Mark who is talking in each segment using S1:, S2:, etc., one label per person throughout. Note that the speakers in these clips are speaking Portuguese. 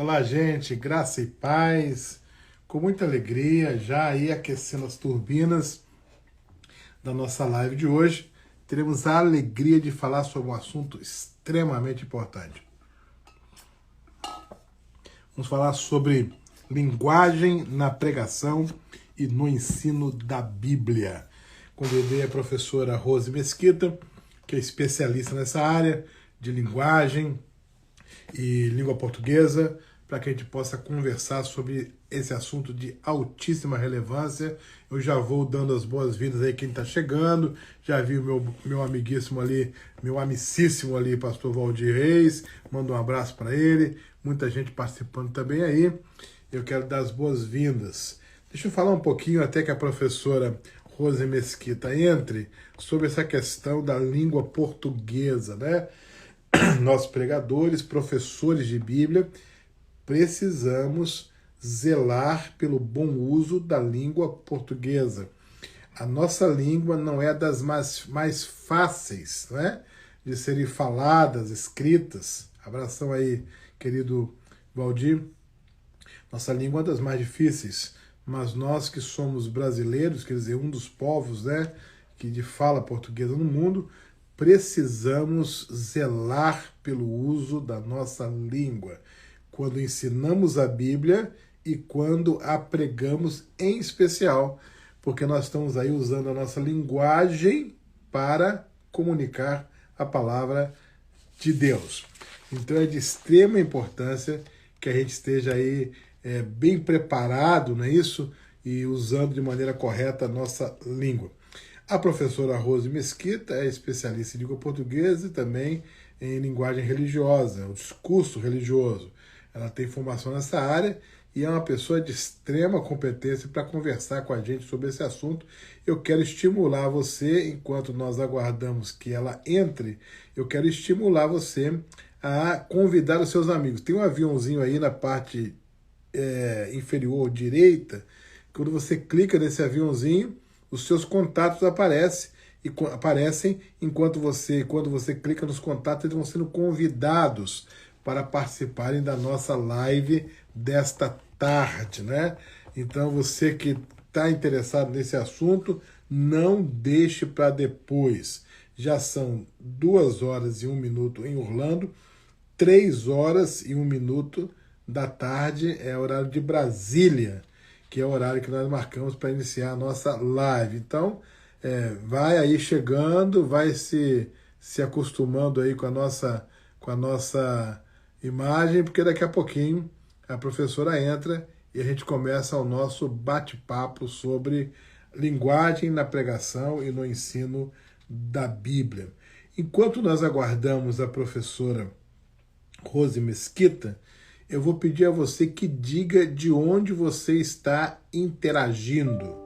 S1: Olá, gente, graça e paz, com muita alegria, já aí aquecendo as turbinas da nossa live de hoje, teremos a alegria de falar sobre um assunto extremamente importante. Vamos falar sobre linguagem na pregação e no ensino da Bíblia. Convidei a professora Rose Mesquita, que é especialista nessa área de linguagem e língua portuguesa, para que a gente possa conversar sobre esse assunto de altíssima relevância. Eu já vou dando as boas-vindas aí quem está chegando, já vi o meu amiguíssimo ali, meu amicíssimo ali, pastor Valdir Reis, mando um abraço para ele, muita gente participando também aí. Eu quero dar as boas-vindas. Deixa eu falar um pouquinho até que a professora Rose Mesquita entre sobre essa questão da língua portuguesa, né? Nós pregadores, professores de Bíblia, precisamos zelar pelo bom uso da língua portuguesa. A nossa língua não é das mais fáceis, né, de serem faladas, escritas. Abração aí, querido Valdir. Nossa língua é das mais difíceis, mas nós que somos brasileiros, quer dizer, um dos povos, né, que de fala portuguesa no mundo, precisamos zelar pelo uso da nossa língua, quando ensinamos a Bíblia e quando a pregamos em especial, porque nós estamos aí usando a nossa linguagem para comunicar a palavra de Deus. Então é de extrema importância que a gente esteja aí bem preparado, não é isso? E usando de maneira correta a nossa língua. A professora Rose Mesquita é especialista em língua portuguesa e também em linguagem religiosa, o discurso religioso. Ela tem formação nessa área e é uma pessoa de extrema competência para conversar com a gente sobre esse assunto. Eu quero estimular você, enquanto nós aguardamos que ela entre, eu quero estimular você a convidar os seus amigos. Tem um aviãozinho aí na parte inferior direita. Quando você clica nesse aviãozinho, os seus contatos aparecem quando você clica nos contatos, eles vão sendo convidados para participarem da nossa live desta tarde, né? Então você que está interessado nesse assunto, não deixe para depois. Já são 2 horas e 1 minuto em Orlando, 3 horas e 1 minuto da tarde é horário de Brasília, que é o horário que nós marcamos para iniciar a nossa live. Então, vai aí chegando, vai se acostumando aí com a nossa imagem, porque daqui a pouquinho a professora entra e a gente começa o nosso bate-papo sobre linguagem na pregação e no ensino da Bíblia. Enquanto nós aguardamos a professora Rose Mesquita, eu vou pedir a você que diga de onde você está interagindo.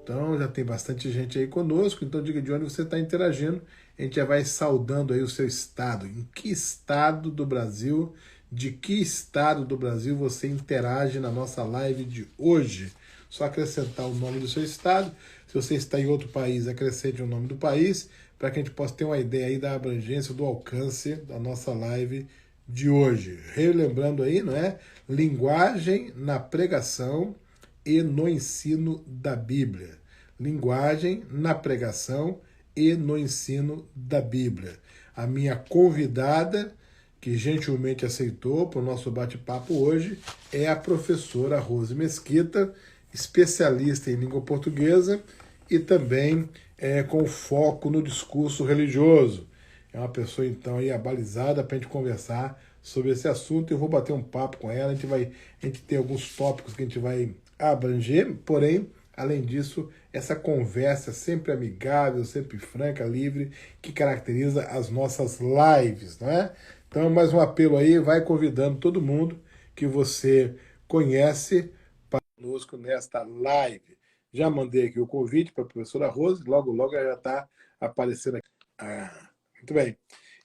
S1: Então já tem bastante gente aí conosco, então diga de onde você está interagindo. A gente já vai saudando aí o seu estado. Em que estado do Brasil, de que estado do Brasil você interage na nossa live de hoje? Só acrescentar o nome do seu estado. Se você está em outro país, acrescente o nome do país, para que a gente possa ter uma ideia aí da abrangência, do alcance da nossa live de hoje. Relembrando aí, não é? Linguagem na pregação e no ensino da Bíblia. Linguagem na pregação e no ensino da Bíblia. A minha convidada, que gentilmente aceitou para o nosso bate-papo hoje, é a professora Rose Mesquita, especialista em língua portuguesa e também com foco no discurso religioso. É uma pessoa, então, aí abalizada para a gente conversar sobre esse assunto. Eu vou bater um papo com ela, a gente tem alguns tópicos que a gente vai abranger, porém, além disso, essa conversa sempre amigável, sempre franca, livre, que caracteriza as nossas lives, não é? Então, mais um apelo aí, vai convidando todo mundo que você conhece para conosco nesta live. Já mandei aqui o convite para a professora Rose, logo, logo ela já está aparecendo aqui. Muito bem.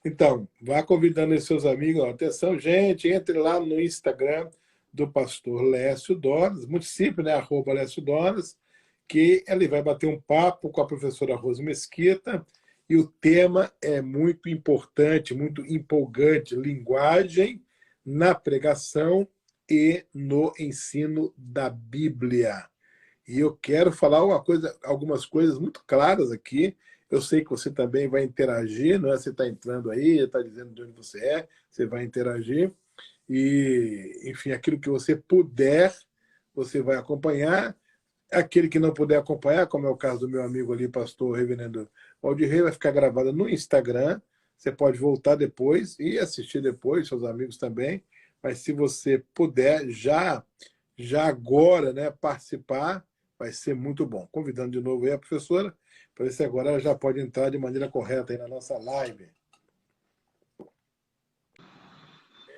S1: Então, vá convidando os seus amigos. Atenção, gente, entre lá no Instagram do pastor Lécio Donas, muito simples, né? @LécioDonas, que ele vai bater um papo com a professora Rose Mesquita e o tema é muito importante, muito empolgante: linguagem na pregação e no ensino da Bíblia. E eu quero falar algumas coisas muito claras aqui. Eu sei que você também vai interagir, não é? Você está entrando aí, está dizendo de onde você vai interagir. E, enfim, aquilo que você puder, você vai acompanhar. Aquele que não puder acompanhar, como é o caso do meu amigo ali, pastor reverendo Valdir Rei, vai ficar gravado no Instagram. Você pode voltar depois e assistir depois, seus amigos também. Mas se você puder, já agora, né, participar, vai ser muito bom. Convidando de novo aí a professora, para ver se agora ela já pode entrar de maneira correta aí na nossa live.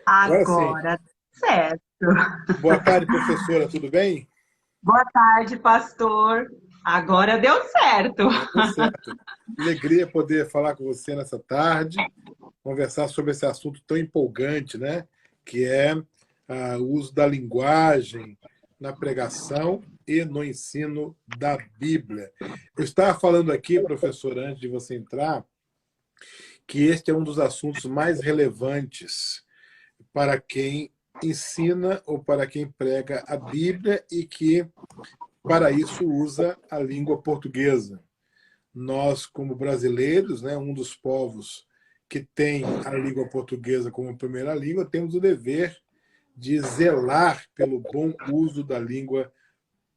S1: Agora sim.
S2: Agora, certo.
S1: Boa tarde, professora, tudo bem?
S2: Boa tarde, pastor. Agora deu certo.
S1: Agora deu certo. Alegria poder falar com você nessa tarde, conversar sobre esse assunto tão empolgante, né? Que é o uso da linguagem na pregação e no ensino da Bíblia. Eu estava falando aqui, professor, antes de você entrar, que este é um dos assuntos mais relevantes para quem ensina ou para quem prega a Bíblia e que, para isso, usa a língua portuguesa. Nós, como brasileiros, né, um dos povos que tem a língua portuguesa como primeira língua, temos o dever de zelar pelo bom uso da língua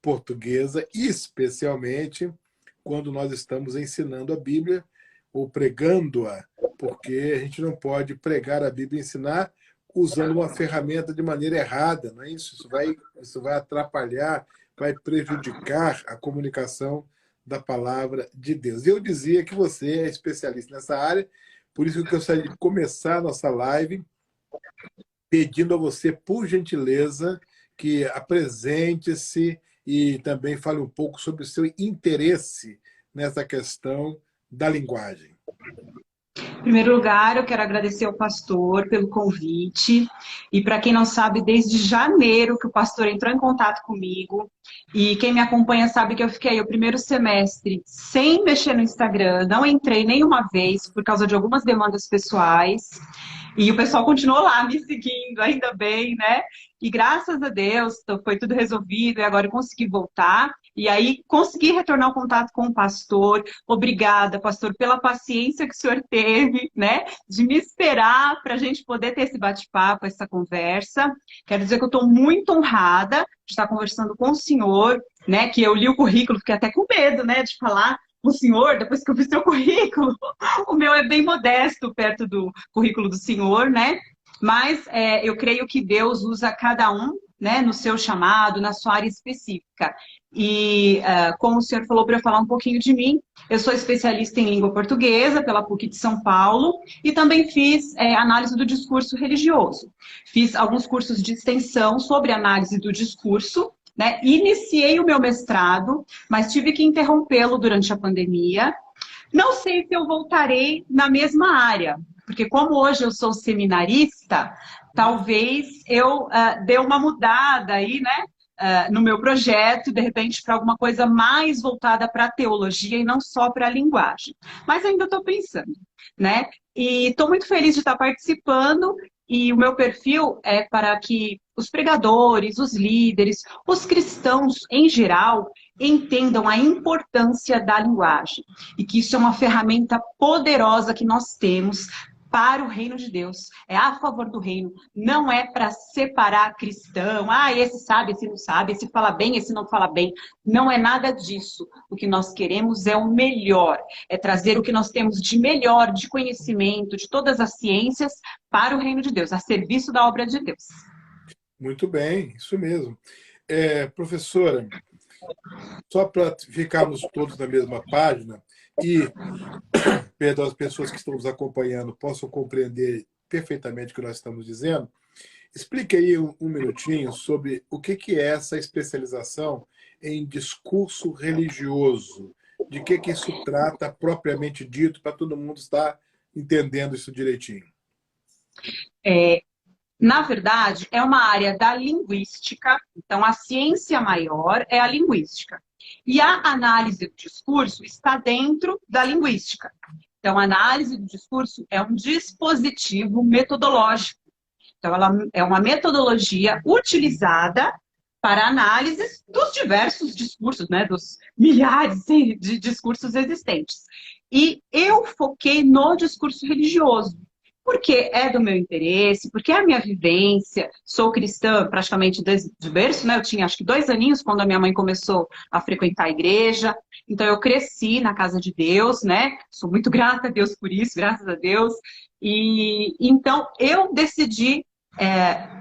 S1: portuguesa, especialmente quando nós estamos ensinando a Bíblia ou pregando-a, porque a gente não pode pregar a Bíblia e ensinar usando uma ferramenta de maneira errada, não é isso? Isso vai atrapalhar, vai prejudicar a comunicação da palavra de Deus. E eu dizia que você é especialista nessa área, por isso que eu gostaria de começar a nossa live pedindo a você, por gentileza, que apresente-se e também fale um pouco sobre o seu interesse nessa questão da linguagem.
S2: Em primeiro lugar, eu quero agradecer ao pastor pelo convite. E para quem não sabe, desde janeiro que o pastor entrou em contato comigo. E quem me acompanha sabe que eu fiquei o primeiro semestre sem mexer no Instagram. Não entrei nenhuma vez por causa de algumas demandas pessoais. E o pessoal continuou lá me seguindo, ainda bem, né? E graças a Deus foi tudo resolvido e agora eu consegui voltar. E aí consegui retornar o contato com o pastor. Obrigada, pastor, pela paciência que o senhor teve, né? De me esperar para a gente poder ter esse bate-papo, essa conversa. Quero dizer que eu estou muito honrada de estar conversando com o senhor, né? Que eu li o currículo, fiquei até com medo, né? De falar o senhor, depois que eu vi seu currículo. O meu é bem modesto perto do currículo do senhor, né? Mas eu creio que Deus usa cada um, né, no seu chamado, na sua área específica. E como o senhor falou para eu falar um pouquinho de mim, eu sou especialista em língua portuguesa pela PUC de São Paulo e também fiz análise do discurso religioso. Fiz alguns cursos de extensão sobre análise do discurso, né? Iniciei o meu mestrado, mas tive que interrompê-lo durante a pandemia. Não sei se eu voltarei na mesma área, porque como hoje eu sou seminarista, talvez eu dê uma mudada aí, né? No meu projeto, de repente, para alguma coisa mais voltada para a teologia e não só para a linguagem. Mas ainda estou pensando, né? E estou muito feliz de estar participando. E o meu perfil é para que os pregadores, os líderes, os cristãos em geral entendam a importância da linguagem e que isso é uma ferramenta poderosa que nós temos para o reino de Deus, é a favor do reino, não é para separar cristão, esse sabe, esse não sabe, esse fala bem, esse não fala bem, não é nada disso. O que nós queremos é o melhor, é trazer o que nós temos de melhor, de conhecimento, de todas as ciências para o reino de Deus, a serviço da obra de Deus.
S1: Muito bem, isso mesmo. Professora, só para ficarmos todos na mesma página e perdão, as pessoas que estão nos acompanhando possam compreender perfeitamente o que nós estamos dizendo, explique aí um minutinho sobre o que é essa especialização em discurso religioso, de que isso trata propriamente dito, para todo mundo estar entendendo isso direitinho.
S2: Na verdade, é uma área da linguística, então a ciência maior é a linguística. E a análise do discurso está dentro da linguística. Então, a análise do discurso é um dispositivo metodológico Então, ela é uma metodologia utilizada para análises dos diversos discursos, né, dos milhares de discursos existentes. E eu foquei no discurso religioso, porque é do meu interesse, porque é a minha vivência. Sou cristã praticamente desde o berço, né? Eu tinha acho que 2 aninhos quando a minha mãe começou a frequentar a igreja. Então eu cresci na casa de Deus, né? Sou muito grata a Deus por isso, graças a Deus. E então eu decidi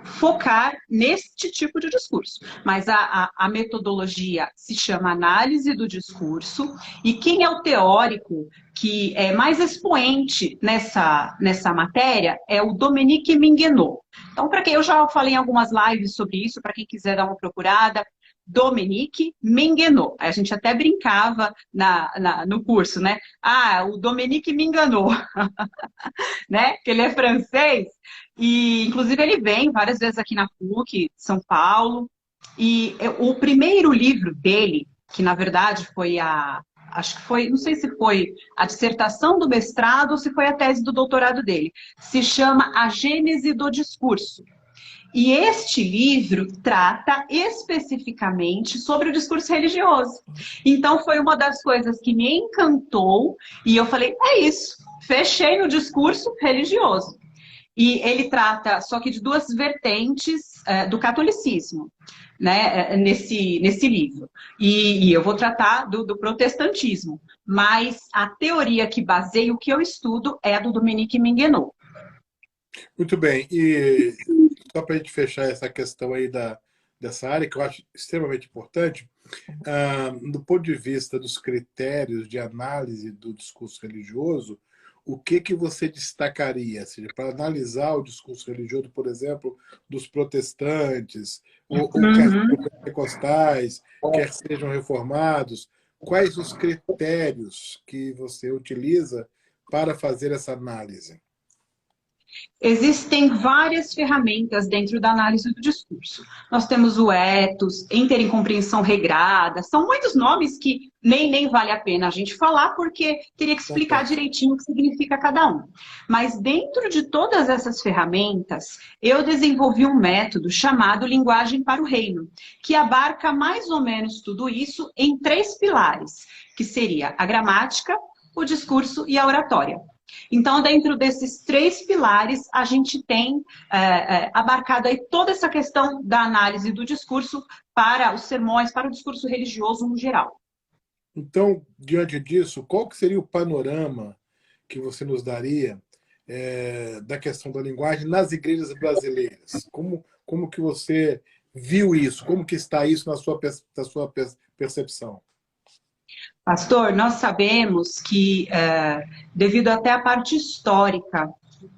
S2: focar neste tipo de discurso. Mas a metodologia se chama análise do discurso, e quem é o teórico que é mais expoente nessa matéria é o Dominique Minguenot. Então, para quem eu já falei em algumas lives sobre isso, para quem quiser dar uma procurada, Dominique Minguenot. A gente até brincava no curso, né? Ah, o Dominique me enganou, né? Que ele é francês e, inclusive, ele vem várias vezes aqui na PUC, São Paulo. E o primeiro livro dele, que na verdade foi acho que foi, não sei se foi a dissertação do mestrado ou se foi a tese do doutorado dele, se chama A Gênese do Discurso. E este livro trata especificamente sobre o discurso religioso. Então, foi uma das coisas que me encantou, e eu falei, é isso, fechei no discurso religioso. E ele trata, só que de 2 vertentes do catolicismo, né, nesse livro. E eu vou tratar do protestantismo, mas a teoria que baseia o que eu estudo é a do Dominique Minguenot.
S1: Muito bem. E só para a gente fechar essa questão aí dessa área, que eu acho extremamente importante, do ponto de vista dos critérios de análise do discurso religioso, o que você destacaria? Ou seja, para analisar o discurso religioso, por exemplo, dos protestantes, ou quer sejam pentecostais, quer sejam reformados, quais os critérios que você utiliza para fazer essa análise?
S2: Existem várias ferramentas dentro da análise do discurso. Nós temos o ethos, intercompreensão regrada, são muitos nomes que nem vale a pena a gente falar, porque teria que explicar direitinho o que significa cada um. Mas dentro de todas essas ferramentas, eu desenvolvi um método chamado Linguagem para o Reino, que abarca mais ou menos tudo isso em 3 pilares, que seria a gramática, o discurso e a oratória. Então, dentro desses 3 pilares, a gente tem abarcado aí toda essa questão da análise do discurso para os sermões, para o discurso religioso no geral.
S1: Então, diante disso, qual que seria o panorama que você nos daria da questão da linguagem nas igrejas brasileiras? Como que você viu isso? Como que está isso na sua percepção?
S2: Pastor, nós sabemos que, devido até à parte histórica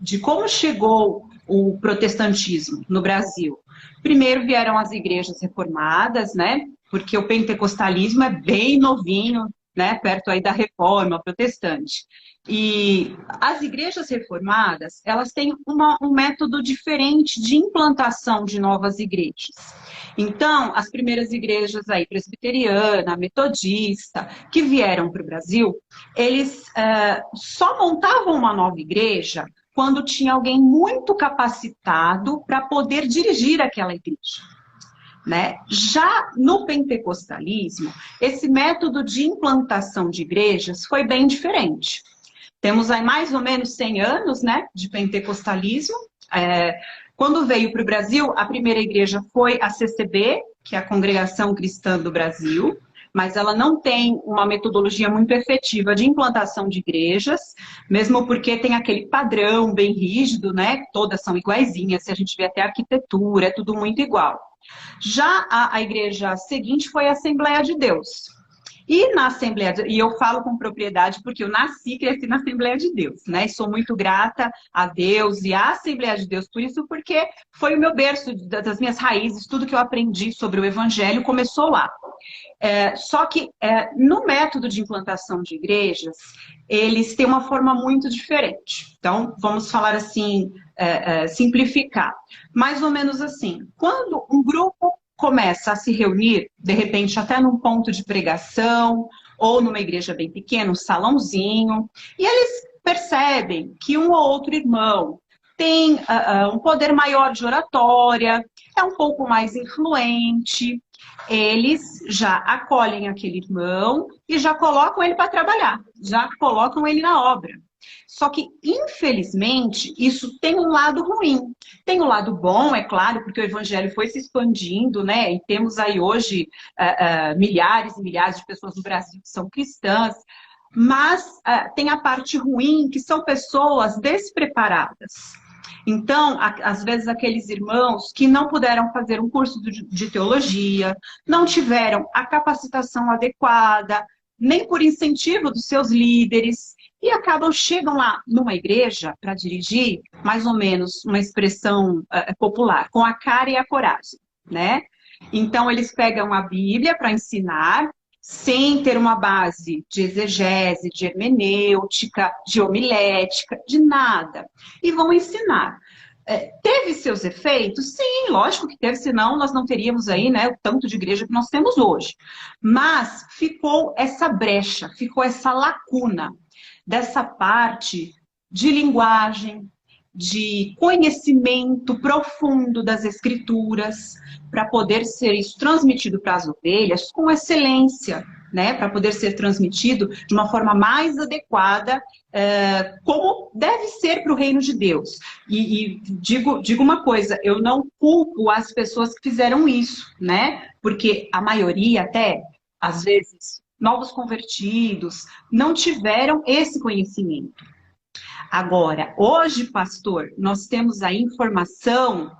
S2: de como chegou o protestantismo no Brasil, primeiro vieram as igrejas reformadas, né? Porque o pentecostalismo é bem novinho, né? Perto aí da reforma protestante. E as igrejas reformadas, elas têm um método diferente de implantação de novas igrejas. Então, as primeiras igrejas aí, presbiteriana, metodista, que vieram para o Brasil, eles só montavam uma nova igreja quando tinha alguém muito capacitado para poder dirigir aquela igreja. Né? Já no pentecostalismo, esse método de implantação de igrejas foi bem diferente. Temos aí mais ou menos 100 anos, né, de pentecostalismo. Quando veio para o Brasil, a primeira igreja foi a CCB, que é a Congregação Cristã do Brasil, mas ela não tem uma metodologia muito efetiva de implantação de igrejas, mesmo porque tem aquele padrão bem rígido, né? Todas são iguaizinhas, se a gente vê até a arquitetura, é tudo muito igual. Já a igreja seguinte foi a Assembleia de Deus. E na Assembleia, e eu falo com propriedade porque eu nasci e cresci na Assembleia de Deus, né? E sou muito grata a Deus e à Assembleia de Deus por isso, porque foi o meu berço das minhas raízes, tudo que eu aprendi sobre o Evangelho começou lá. Só que no método de implantação de igrejas, eles têm uma forma muito diferente. Então, vamos falar assim, simplificar. Mais ou menos assim, quando um grupo começa a se reunir, de repente até num ponto de pregação, ou numa igreja bem pequena, um salãozinho, e eles percebem que um ou outro irmão tem um poder maior de oratória, é um pouco mais influente. Eles já acolhem aquele irmão e já colocam ele para trabalhar, já colocam ele na obra. Só que, infelizmente, isso tem um lado ruim. Tem um lado bom, é claro, porque o evangelho foi se expandindo, né? E temos aí hoje milhares e milhares de pessoas no Brasil que são cristãs. Mas tem a parte ruim, que são pessoas despreparadas. Então, às vezes, aqueles irmãos que não puderam fazer um curso de teologia, não tiveram a capacitação adequada, nem por incentivo dos seus líderes, e chegam lá numa igreja para dirigir, mais ou menos uma expressão popular, com a cara e a coragem, né? Então, eles pegam a Bíblia para ensinar, sem ter uma base de exegese, de hermenêutica, de homilética, de nada. E vão ensinar. Teve seus efeitos? Sim, lógico que teve, senão nós não teríamos aí, né, o tanto de igreja que nós temos hoje. Mas ficou essa brecha, ficou essa lacuna dessa parte de linguagem, de conhecimento profundo das escrituras, para poder ser isso transmitido para as ovelhas com excelência, né? Para poder ser transmitido de uma forma mais adequada, como deve ser para o reino de Deus. E digo uma coisa, eu não culpo as pessoas que fizeram isso, né? Porque a maioria até, às vezes, novos convertidos, não tiveram esse conhecimento. Agora, hoje, pastor, nós temos a informação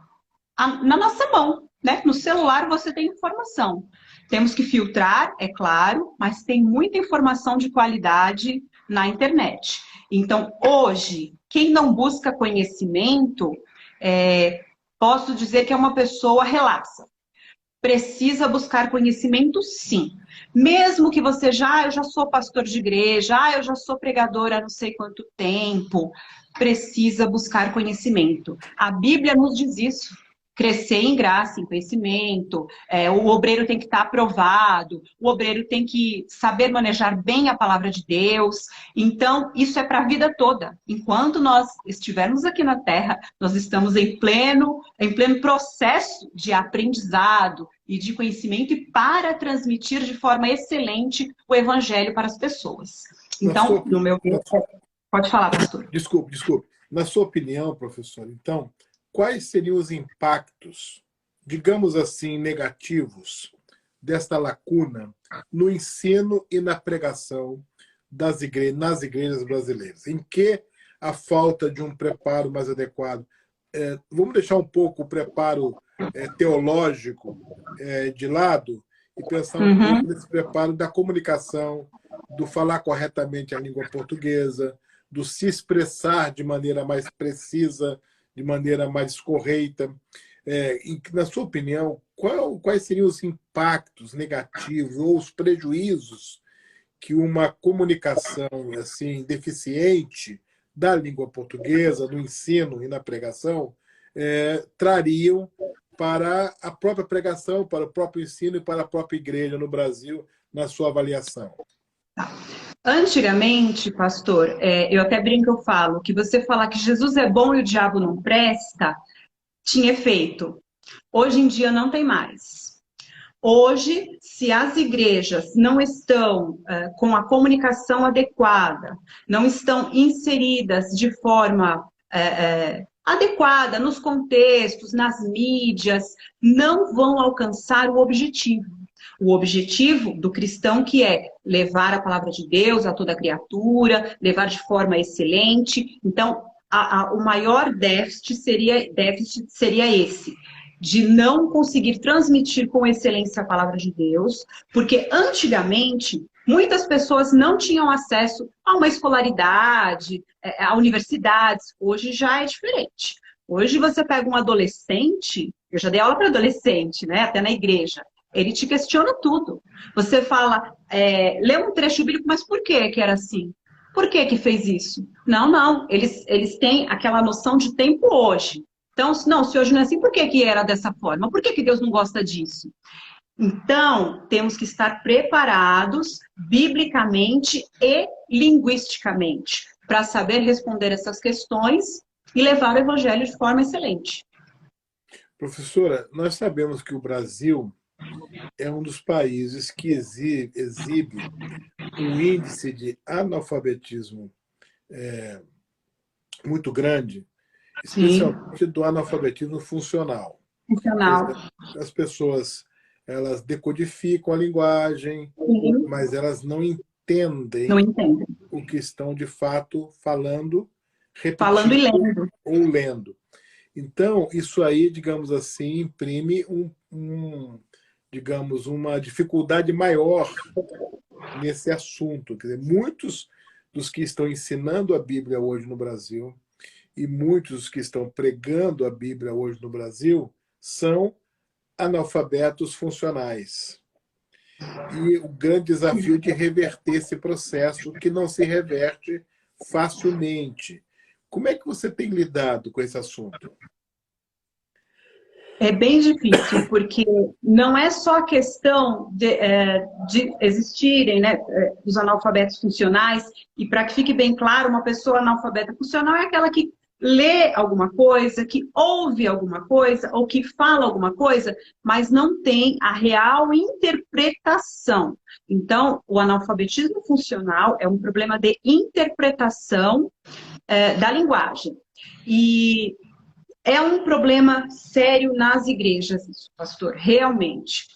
S2: na nossa mão, né? No celular você tem informação. Temos que filtrar, é claro, mas tem muita informação de qualidade na internet. Então, hoje, quem não busca conhecimento, posso dizer que é uma pessoa relapsa. Precisa buscar conhecimento, sim. Mesmo que você eu já sou pastor de igreja, eu já sou pregadora há não sei quanto tempo, precisa buscar conhecimento. A Bíblia nos diz isso. Crescer em graça, em conhecimento, o obreiro tem que estar aprovado, o obreiro tem que saber manejar bem a palavra de Deus. Então, isso é para a vida toda. Enquanto nós estivermos aqui na Terra, nós estamos em pleno processo de aprendizado e de conhecimento e para transmitir de forma excelente o evangelho para as pessoas. Então, no meu... Pode falar, pastor.
S1: Desculpe. Na sua opinião, professor, então, quais seriam os impactos, digamos assim, negativos desta lacuna no ensino e na pregação nas igrejas brasileiras? Em que a falta de um preparo mais adequado? Vamos deixar um pouco o preparo teológico de lado e pensar um pouco nesse preparo da comunicação, do falar corretamente a língua portuguesa, do se expressar de maneira mais precisa, de maneira mais correta. Na sua opinião, quais seriam os impactos negativos ou os prejuízos que uma comunicação assim deficiente da língua portuguesa, no ensino e na pregação, trariam para a própria pregação, para o próprio ensino e para a própria igreja no Brasil, na sua avaliação?
S2: Antigamente, pastor, eu até brinco, eu falo, que você falar que Jesus é bom e o diabo não presta, tinha efeito. Hoje em dia não tem mais. Hoje, se as igrejas não estão com a comunicação adequada, não estão inseridas de forma adequada nos contextos, nas mídias, não vão alcançar o objetivo. O objetivo do cristão, que é levar a palavra de Deus a toda criatura, levar de forma excelente. Então, o maior déficit seria esse, de não conseguir transmitir com excelência a palavra de Deus, porque antigamente muitas pessoas não tinham acesso a uma escolaridade, a universidades. Hoje já é diferente. Hoje você pega um adolescente, eu já dei aula para adolescente, né, até na igreja. Ele te questiona tudo. Você fala, lê um trecho bíblico, mas por que era assim? Por que fez isso? Não. Eles têm aquela noção de tempo hoje. Então, não, se hoje não é assim, por que era dessa forma? Por que Deus não gosta disso? Então, temos que estar preparados biblicamente e linguisticamente para saber responder essas questões e levar o evangelho de forma excelente.
S1: Professora, nós sabemos que o Brasil é um dos países que exibe um índice de analfabetismo muito grande,
S2: Sim,
S1: especialmente do analfabetismo funcional. Quer
S2: funcional.
S1: dizer, as pessoas, elas decodificam a linguagem,
S2: Sim,
S1: mas elas não
S2: não
S1: entendem
S2: entendo.
S1: o que estão de fato falando,
S2: Falando e
S1: repetindo
S2: lendo.
S1: ou lendo. Então, isso aí, digamos assim, imprime digamos, uma dificuldade maior nesse assunto. Quer dizer, muitos dos que estão ensinando a Bíblia hoje no Brasil e muitos que estão pregando a Bíblia hoje no Brasil são analfabetos funcionais. E o grande desafio de reverter esse processo, que não se reverte facilmente. Como é que você tem lidado com esse assunto?
S2: É bem difícil, porque não é só a questão de existirem, né, os analfabetos funcionais, e para que fique bem claro, uma pessoa analfabeta funcional é aquela que lê alguma coisa, que ouve alguma coisa, ou que fala alguma coisa, mas não tem a real interpretação. Então, o analfabetismo funcional é um problema de interpretação da linguagem. E é um problema sério nas igrejas, isso, pastor, realmente.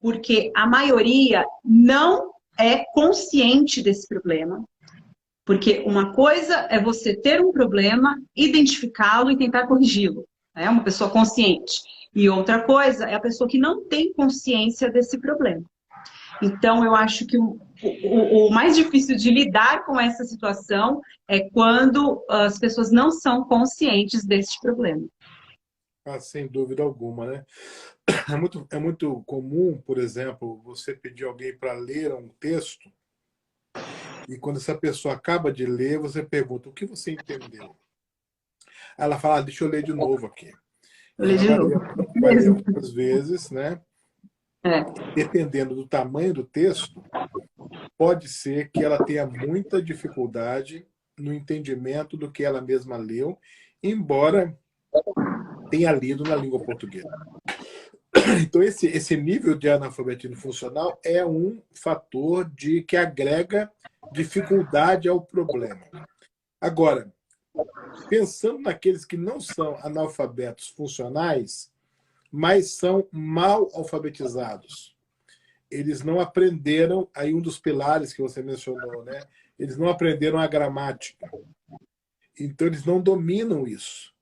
S2: Porque a maioria não é consciente desse problema. Porque uma coisa é você ter um problema, identificá-lo e tentar corrigi-lo. É uma pessoa consciente. E outra coisa é a pessoa que não tem consciência desse problema. Então, eu acho que o mais difícil de lidar com essa situação é quando as pessoas não são conscientes desse problema.
S1: Ah, sem dúvida alguma, né? É muito comum, por exemplo, você pedir alguém para ler um texto e quando essa pessoa acaba de ler, você pergunta o que você entendeu. Ela fala, ah, deixa eu ler de novo aqui.
S2: Vou
S1: E
S2: ler
S1: ela
S2: de novo.
S1: vai ler
S2: Mesmo.
S1: algumas vezes, né?
S2: É,
S1: Dependendo do tamanho do texto, pode ser que ela tenha muita dificuldade no entendimento do que ela mesma leu, embora tenha lido na língua portuguesa. Então, esse nível de analfabetismo funcional é um fator que agrega dificuldade ao problema. Agora, pensando naqueles que não são analfabetos funcionais, mas são mal alfabetizados. Eles não aprenderam, aí um dos pilares que você mencionou, né? Eles não aprenderam a gramática. Então, eles não dominam isso.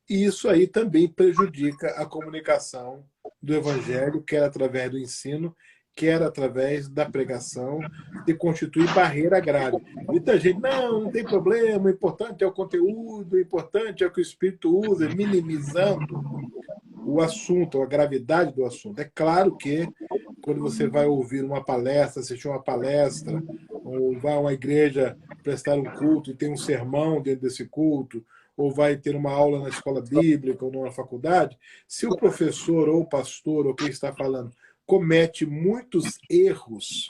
S1: E isso aí também prejudica a comunicação do evangelho, quer através do ensino, quer através da pregação, e constitui barreira grave. Muita gente, não tem problema, o importante é o conteúdo, o importante é o que o Espírito usa, minimizando o assunto, a gravidade do assunto. É claro que quando você vai ouvir uma palestra, assistir uma palestra, ou vai a uma igreja prestar um culto e tem um sermão dentro desse culto, ou vai ter uma aula na escola bíblica ou numa faculdade, se o professor ou o pastor ou quem está falando comete muitos erros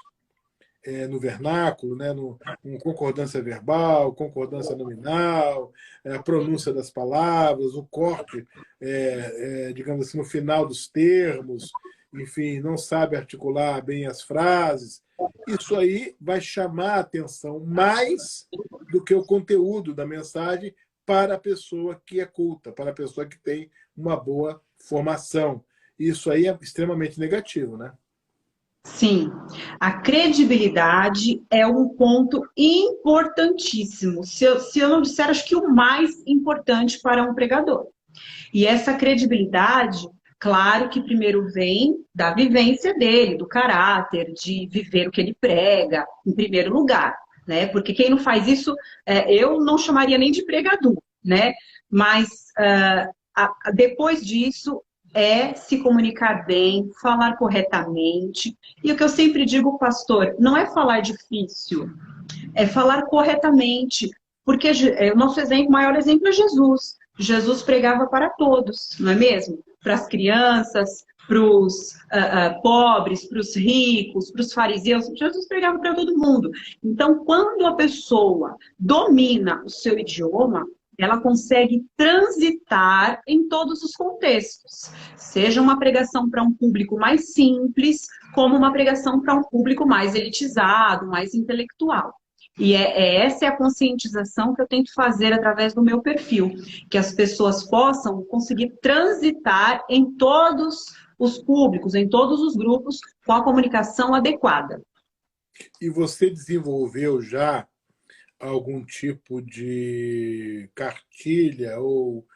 S1: no vernáculo, né, no concordância verbal, concordância nominal, a pronúncia das palavras, o corte, digamos assim, no final dos termos, enfim, não sabe articular bem as frases. Isso aí vai chamar a atenção mais do que o conteúdo da mensagem para a pessoa que é culta, para a pessoa que tem uma boa formação. Isso aí é extremamente negativo, né?
S2: sim, a credibilidade é um ponto importantíssimo. Se eu não disser, acho que o mais importante para um pregador. E essa credibilidade, claro que primeiro vem da vivência dele, do caráter, de viver o que ele prega, em primeiro lugar, né? Porque quem não faz isso, eu não chamaria nem de pregador, né? Mas depois disso é se comunicar bem, falar corretamente. E o que eu sempre digo, pastor, não é falar difícil, é falar corretamente. Porque o nosso exemplo, o maior exemplo é Jesus. Jesus pregava para todos, não é mesmo? Para as crianças, para os pobres, para os ricos, para os fariseus. Jesus pregava para todo mundo. Então, quando a pessoa domina o seu idioma, ela consegue transitar em todos os contextos. Seja uma pregação para um público mais simples, como uma pregação para um público mais elitizado, mais intelectual. E essa é a conscientização que eu tento fazer através do meu perfil, que as pessoas possam conseguir transitar em todos os públicos, em todos os grupos, com a comunicação adequada.
S1: E você desenvolveu já algum tipo de cartilha ou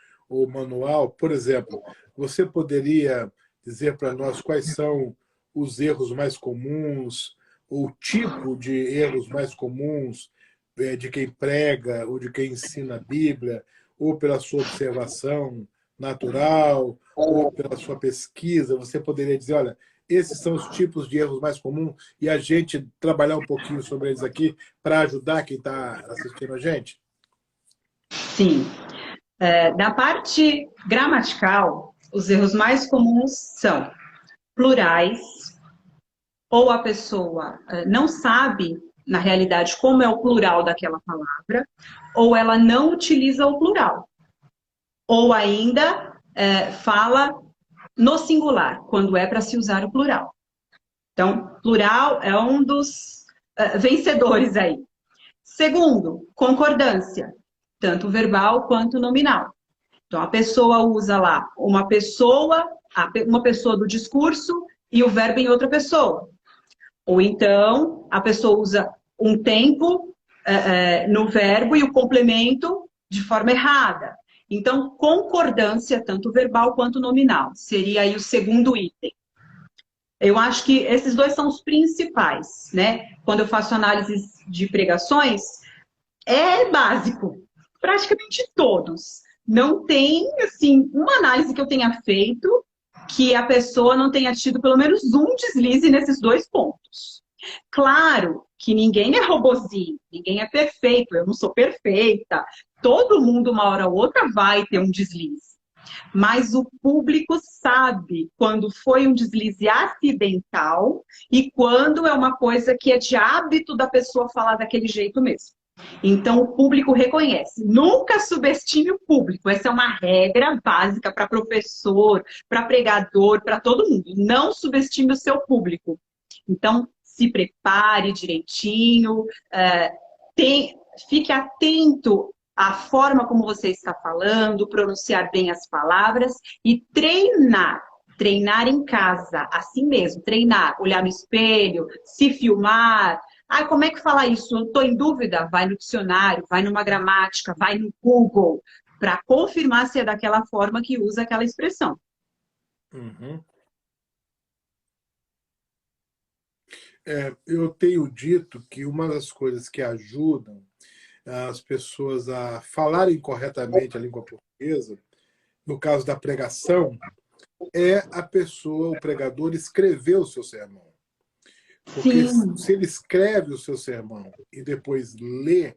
S1: manual? Por exemplo, você poderia dizer para nós quais são os erros mais comuns, o tipo de erros mais comuns de quem prega ou de quem ensina a Bíblia, ou pela sua observação natural, ou pela sua pesquisa? Você poderia dizer, olha, esses são os tipos de erros mais comuns, e a gente trabalhar um pouquinho sobre eles aqui para ajudar quem está assistindo a gente?
S2: Sim. Da parte gramatical, os erros mais comuns são plurais, ou a pessoa não sabe, na realidade, como é o plural daquela palavra, ou ela não utiliza o plural. Ou ainda fala no singular, quando é para se usar o plural. Então, plural é um dos vencedores aí. Segundo, concordância, tanto verbal quanto nominal. Então, a pessoa usa lá uma pessoa do discurso e o verbo em outra pessoa. Ou então, a pessoa usa um tempo no verbo e o complemento de forma errada. Então, concordância, tanto verbal quanto nominal, seria aí o segundo item. Eu acho que esses dois são os principais, né? Quando eu faço análises de pregações, é básico, praticamente todos. Não tem, assim, uma análise que eu tenha feito que a pessoa não tenha tido pelo menos um deslize nesses dois pontos. Claro que ninguém é robozinho, ninguém é perfeito, eu não sou perfeita. Todo mundo, uma hora ou outra, vai ter um deslize. Mas o público sabe quando foi um deslize acidental e quando é uma coisa que é de hábito da pessoa falar daquele jeito mesmo. Então, o público reconhece. Nunca subestime o público. Essa é uma regra básica para professor, para pregador, para todo mundo. Não subestime o seu público. Então, se prepare direitinho, fique atento à forma como você está falando, pronunciar bem as palavras e treinar. Treinar em casa, assim mesmo, treinar, olhar no espelho, se filmar. Ah, como é que fala isso? Eu estou em dúvida? Vai no dicionário, vai numa gramática, vai no Google, para confirmar se é daquela forma que usa aquela expressão.
S1: Uhum. Eu tenho dito que uma das coisas que ajudam as pessoas a falarem corretamente a língua portuguesa, no caso da pregação, é a pessoa, o pregador, escrever o seu sermão. Porque
S2: Sim.
S1: se ele escreve o seu sermão e depois lê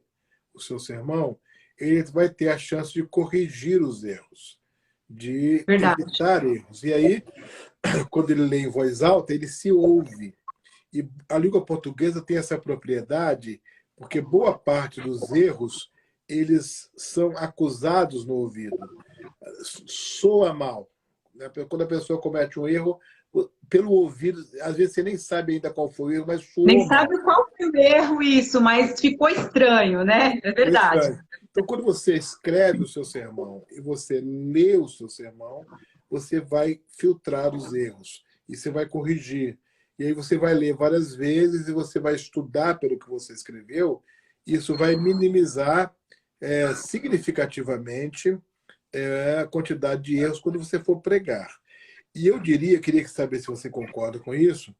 S1: o seu sermão, ele vai ter a chance de corrigir os erros, de
S2: Verdade.
S1: evitar erros. E aí, quando ele lê em voz alta, ele se ouve. E a língua portuguesa tem essa propriedade, porque boa parte dos erros, eles são acusados no ouvido. Soa mal. Quando a pessoa comete um erro, pelo ouvido, às vezes você nem sabe ainda qual foi o erro, mas soou
S2: Nem
S1: mal.
S2: sabe qual foi o erro isso, mas ficou estranho, né? É verdade.
S1: Então, quando você escreve o seu sermão e você lê o seu sermão, você vai filtrar os erros e você vai corrigir. E aí você vai ler várias vezes e você vai estudar pelo que você escreveu. Isso vai minimizar significativamente a quantidade de erros quando você for pregar. E eu queria saber se você concorda com isso,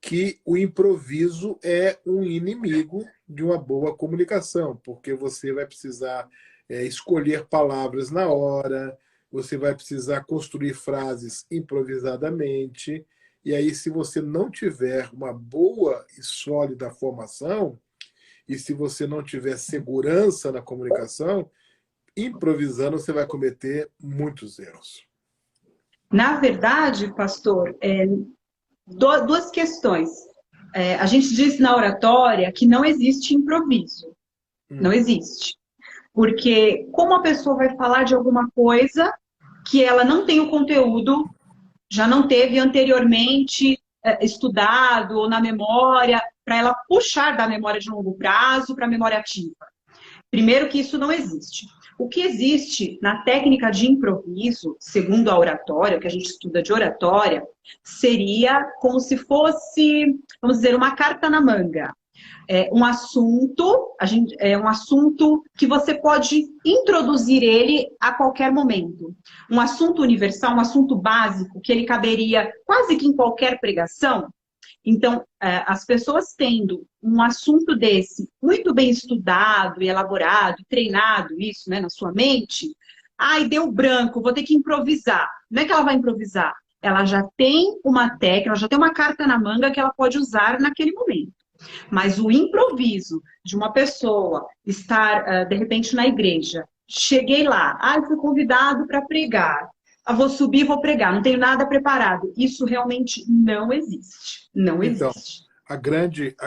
S1: que o improviso é um inimigo de uma boa comunicação, porque você vai precisar escolher palavras na hora, você vai precisar construir frases improvisadamente, e aí se você não tiver uma boa e sólida formação, e se você não tiver segurança na comunicação, improvisando você vai cometer muitos erros.
S2: Na verdade, pastor, duas questões. A gente diz na oratória que não existe improviso. Não existe. Porque como a pessoa vai falar de alguma coisa que ela não tem o conteúdo, já não teve anteriormente estudado ou na memória, para ela puxar da memória de longo prazo para a memória ativa. Primeiro que isso não existe. O que existe na técnica de improviso, segundo a oratória, o que a gente estuda de oratória, seria como se fosse, vamos dizer, uma carta na manga. É um assunto que você pode introduzir ele a qualquer momento. Um assunto universal, um assunto básico, que ele caberia quase que em qualquer pregação. Então, as pessoas tendo um assunto desse muito bem estudado e elaborado, treinado isso, né, na sua mente, ai, deu branco, vou ter que improvisar. Não é que ela vai improvisar, ela já tem uma técnica, ela já tem uma carta na manga que ela pode usar naquele momento. Mas o improviso de uma pessoa estar, de repente, na igreja, cheguei lá, fui convidado para pregar, vou subir, vou pregar, não tenho nada preparado. Isso realmente não existe. Não
S1: Então,
S2: existe.
S1: a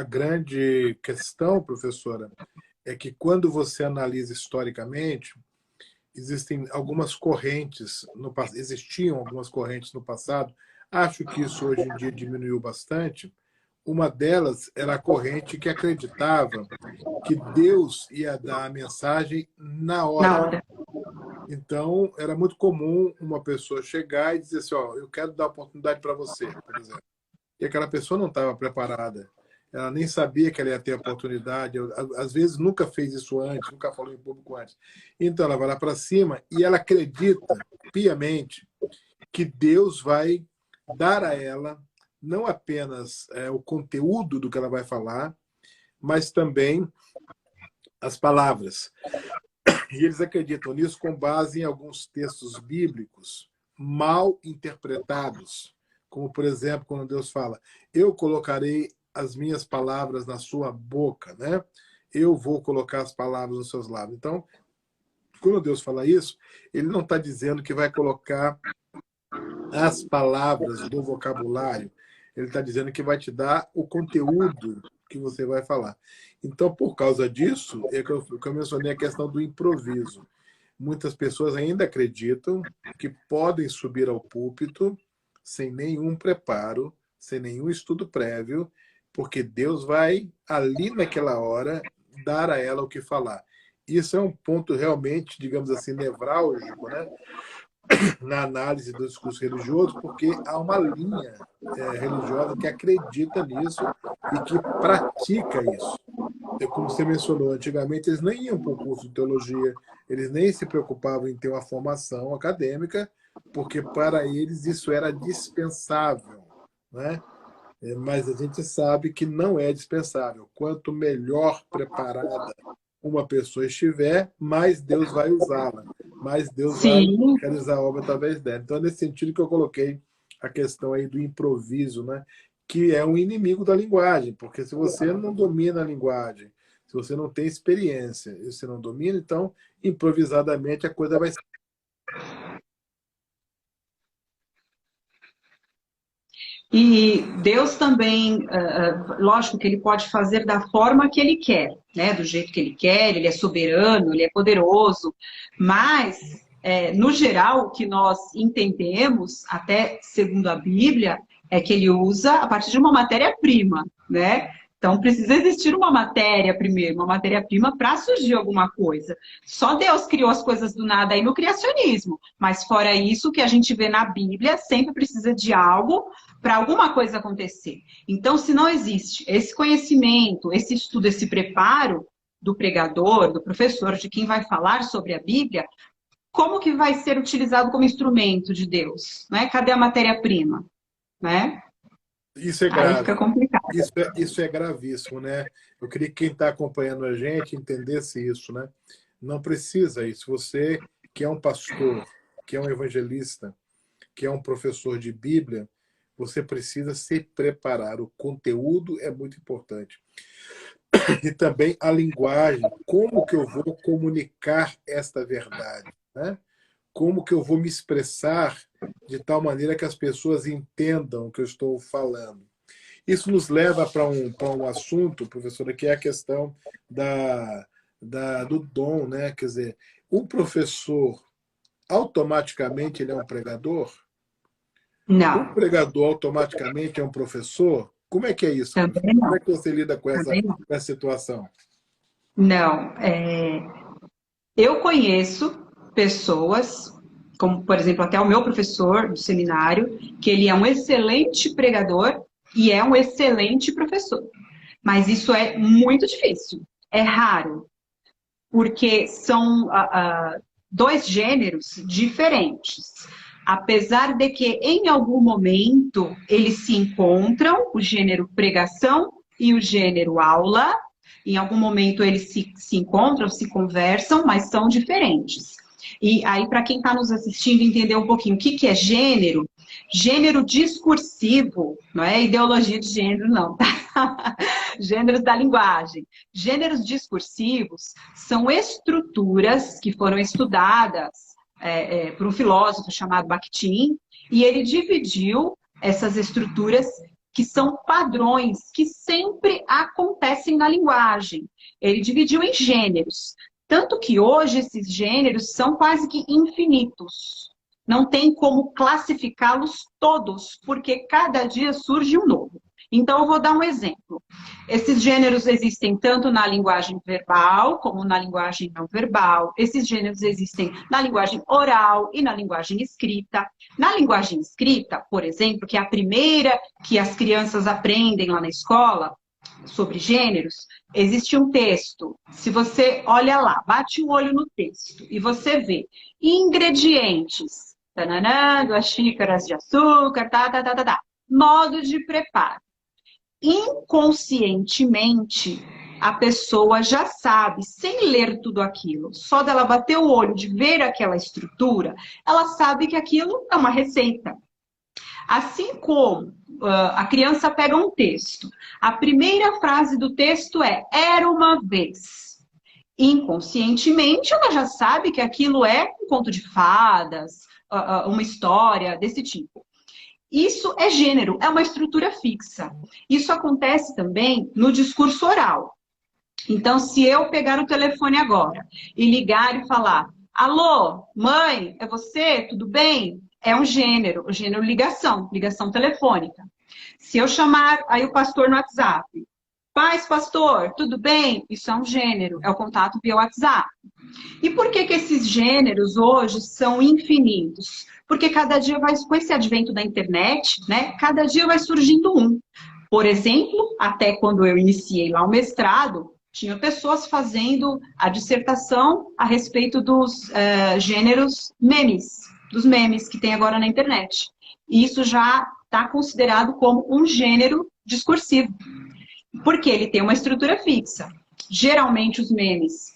S1: grande questão, professora, é que quando você analisa historicamente, existem algumas correntes, existiam algumas correntes no passado, acho que isso hoje em dia diminuiu bastante. Uma delas era a corrente que acreditava que Deus ia dar a mensagem na
S2: Na
S1: hora.
S2: hora.
S1: Então, era muito comum uma pessoa chegar e dizer assim, eu quero dar oportunidade para você, por exemplo. E aquela pessoa não estava preparada. Ela nem sabia que ela ia ter a oportunidade. Às vezes nunca fez isso antes, nunca falou em público antes. Então ela vai lá para cima e ela acredita piamente que Deus vai dar a ela não apenas o conteúdo do que ela vai falar, mas também as palavras. E eles acreditam nisso com base em alguns textos bíblicos mal interpretados, como, por exemplo, quando Deus fala, eu colocarei as minhas palavras na sua boca, né? Eu vou colocar as palavras nos seus lábios. Então, quando Deus fala isso, ele não está dizendo que vai colocar as palavras do vocabulário, ele está dizendo que vai te dar o conteúdo que você vai falar. Então, por causa disso, é que eu mencionei a questão do improviso. Muitas pessoas ainda acreditam que podem subir ao púlpito sem nenhum preparo, sem nenhum estudo prévio, porque Deus vai, ali naquela hora, dar a ela o que falar. Isso é um ponto realmente, digamos assim, nevrálgico, né? Na análise do discurso religioso, porque há uma linha religiosa que acredita nisso e que pratica isso. Como você mencionou, antigamente eles nem iam para o curso de teologia, eles nem se preocupavam em ter uma formação acadêmica, porque para eles isso era dispensável, né? Mas a gente sabe que não é dispensável. Quanto melhor preparada uma pessoa estiver, mais Deus vai usá-la, mais Deus vai
S2: Sim.
S1: realizar a obra através dela. Então, é nesse sentido que eu coloquei a questão aí do improviso, né? Que é um inimigo da linguagem, porque se você não domina a linguagem, se você não tem experiência e você não domina, então, improvisadamente, a coisa vai ser.
S2: E Deus também, lógico que ele pode fazer da forma que ele quer, né? Do jeito que ele é soberano, ele é poderoso, mas, no geral, o que nós entendemos, até segundo a Bíblia, é que ele usa a partir de uma matéria-prima, né? Então precisa existir uma matéria primeiro, uma matéria-prima para surgir alguma coisa. Só Deus criou as coisas do nada aí no criacionismo, mas fora isso, o que a gente vê na Bíblia sempre precisa de algo para alguma coisa acontecer. Então, se não existe esse conhecimento, esse estudo, esse preparo do pregador, do professor, de quem vai falar sobre a Bíblia, como que vai ser utilizado como instrumento de Deus? Né? Cadê a matéria-prima? Né?
S1: Isso é
S2: Aí
S1: grave.
S2: fica complicado.
S1: Isso é gravíssimo, né? Eu queria que quem está acompanhando a gente entendesse isso, né? Não precisa isso. Você que é um pastor, que é um evangelista, que é um professor de Bíblia, você precisa se preparar. O conteúdo é muito importante. E também a linguagem. Como que eu vou comunicar esta verdade, né? Como que eu vou me expressar de tal maneira que as pessoas entendam o que eu estou falando. Isso nos leva para um assunto, professora, que é a questão do dom, né? Quer dizer, o professor automaticamente ele é um pregador? O
S2: Não,
S1: pregador automaticamente é um professor? Como é que é isso,
S2: também
S1: professor? Como
S2: não,
S1: é que você lida
S2: também não.
S1: com essa situação?
S2: Não, eu conheço pessoas, como por exemplo até o meu professor do seminário, que ele é um excelente pregador e é um excelente professor. Mas isso é muito difícil, é raro, porque são dois gêneros diferentes. Apesar de que em algum momento eles se encontram, o gênero pregação e o gênero aula, em algum momento eles se encontram, se conversam, mas são diferentes. E aí, para quem está nos assistindo entender um pouquinho o que é gênero, gênero discursivo, não é ideologia de gênero, não, tá? Gêneros da linguagem. Gêneros discursivos são estruturas que foram estudadas por um filósofo chamado Bakhtin, e ele dividiu essas estruturas que são padrões que sempre acontecem na linguagem. Ele dividiu em gêneros. Tanto que hoje esses gêneros são quase que infinitos. Não tem como classificá-los todos, porque cada dia surge um novo. Então, eu vou dar um exemplo. Esses gêneros existem tanto na linguagem verbal como na linguagem não verbal. Esses gêneros existem na linguagem oral e na linguagem escrita. Na linguagem escrita, por exemplo, que é a primeira que as crianças aprendem lá na escola, sobre gêneros, existe um texto. Se você olha lá, bate o olho no texto e você vê ingredientes, tananã, 2 xícaras de açúcar, modo de preparo. Inconscientemente, a pessoa já sabe, sem ler tudo aquilo, só dela bater o olho, de ver aquela estrutura, ela sabe que aquilo é uma receita. Assim como a criança pega um texto, a primeira frase do texto é "era uma vez". Inconscientemente, ela já sabe que aquilo é um conto de fadas, uma história desse tipo. Isso é gênero, é uma estrutura fixa. Isso acontece também no discurso oral. Então, se eu pegar o telefone agora e ligar e falar: "Alô, mãe, é você? Tudo bem?" É um gênero, o gênero ligação, ligação telefônica. Se eu chamar aí o pastor no WhatsApp: "Paz, pastor, tudo bem?" Isso é um gênero, é o contato via WhatsApp. E por que esses gêneros hoje são infinitos? Porque cada dia vai, com esse advento da internet, né? Cada dia vai surgindo um. Por exemplo, até quando eu iniciei lá o mestrado, tinha pessoas fazendo a dissertação a respeito dos gêneros memes, dos memes que tem agora na internet. E isso já está considerado como um gênero discursivo, porque ele tem uma estrutura fixa. Geralmente os memes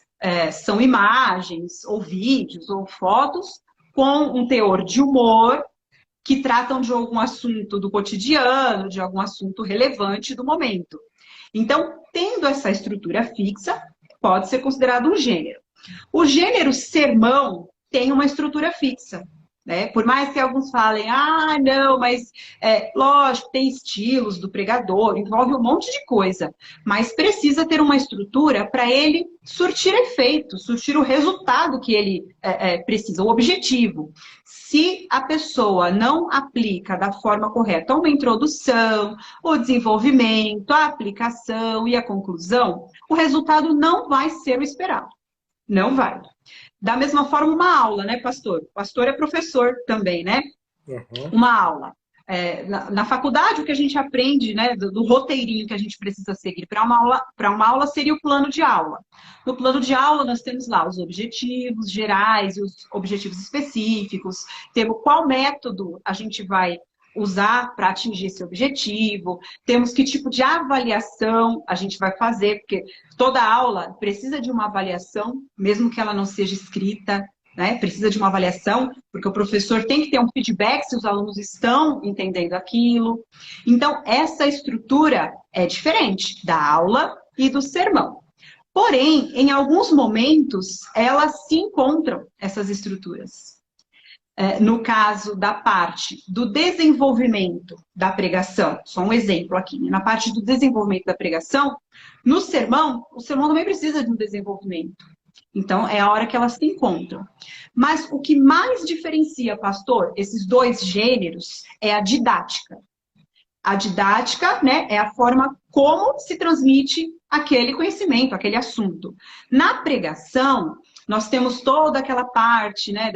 S2: são imagens, ou vídeos, ou fotos, com um teor de humor, que tratam de algum assunto do cotidiano, de algum assunto relevante do momento. Então, tendo essa estrutura fixa, pode ser considerado um gênero. O gênero sermão tem uma estrutura fixa, né? Por mais que alguns falem: "Ah, não, mas lógico, tem estilos do pregador, envolve um monte de coisa", mas precisa ter uma estrutura para ele surtir efeito, surtir o resultado que ele precisa, o objetivo. Se a pessoa não aplica da forma correta uma introdução, o desenvolvimento, a aplicação e a conclusão, o resultado não vai ser o esperado. Não vai. Da mesma forma, uma aula, né, pastor? O pastor é professor também, né?
S1: Uhum.
S2: Uma aula. Na faculdade, o que a gente aprende, né, do roteirinho que a gente precisa seguir para uma aula seria o plano de aula. No plano de aula, nós temos lá os objetivos gerais e os objetivos específicos, temos qual método a gente vai usar para atingir esse objetivo, temos que tipo de avaliação a gente vai fazer, porque toda aula precisa de uma avaliação, mesmo que ela não seja escrita, né? Precisa de uma avaliação, porque o professor tem que ter um feedback se os alunos estão entendendo aquilo. Então, essa estrutura é diferente da aula e do sermão. Porém, em alguns momentos, elas se encontram, essas estruturas. no caso da parte do desenvolvimento da pregação, só um exemplo aqui, na parte do desenvolvimento da pregação, no sermão, o sermão também precisa de um desenvolvimento. Então, é a hora que elas se encontram. Mas o que mais diferencia, pastor, esses dois gêneros é a didática. A didática, né, é a forma como se transmite aquele conhecimento, aquele assunto. Na pregação, nós temos toda aquela parte, né,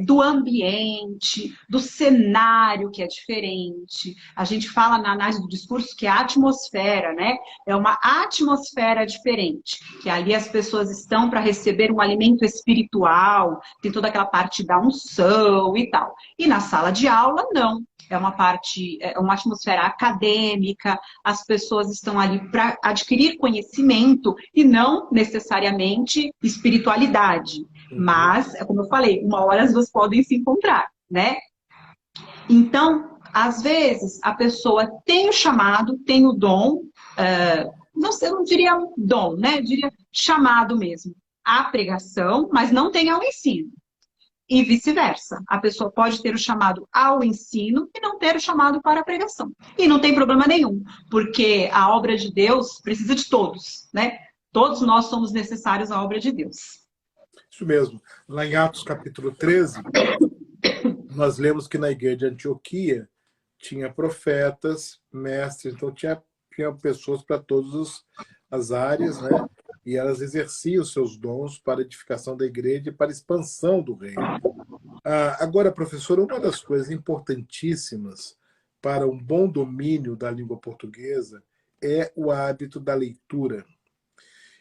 S2: do ambiente, do cenário que é diferente. A gente fala na análise do discurso que é a atmosfera, né? É uma atmosfera diferente, que ali as pessoas estão para receber um alimento espiritual, tem toda aquela parte da unção e tal. E na sala de aula, não. É uma parte, é uma atmosfera acadêmica, as pessoas estão ali para adquirir conhecimento e não necessariamente espiritualidade. Mas, como eu falei, uma hora as duas podem se encontrar, né? Então, às vezes, a pessoa tem o chamado, tem o dom, não sei, eu não diria dom, né? Eu diria chamado mesmo, à pregação, mas não tem ao ensino. E vice-versa. A pessoa pode ter o chamado ao ensino e não ter o chamado para a pregação. E não tem problema nenhum, porque a obra de Deus precisa de todos, né? Todos nós somos necessários à obra de Deus.
S1: Isso mesmo. Lá em Atos capítulo 13, nós lemos que na igreja de Antioquia tinha profetas, mestres, então tinha pessoas para todas as áreas, né? E elas exerciam seus dons para a edificação da igreja e para a expansão do reino. Agora, professor, uma das coisas importantíssimas para um bom domínio da língua portuguesa é o hábito da leitura.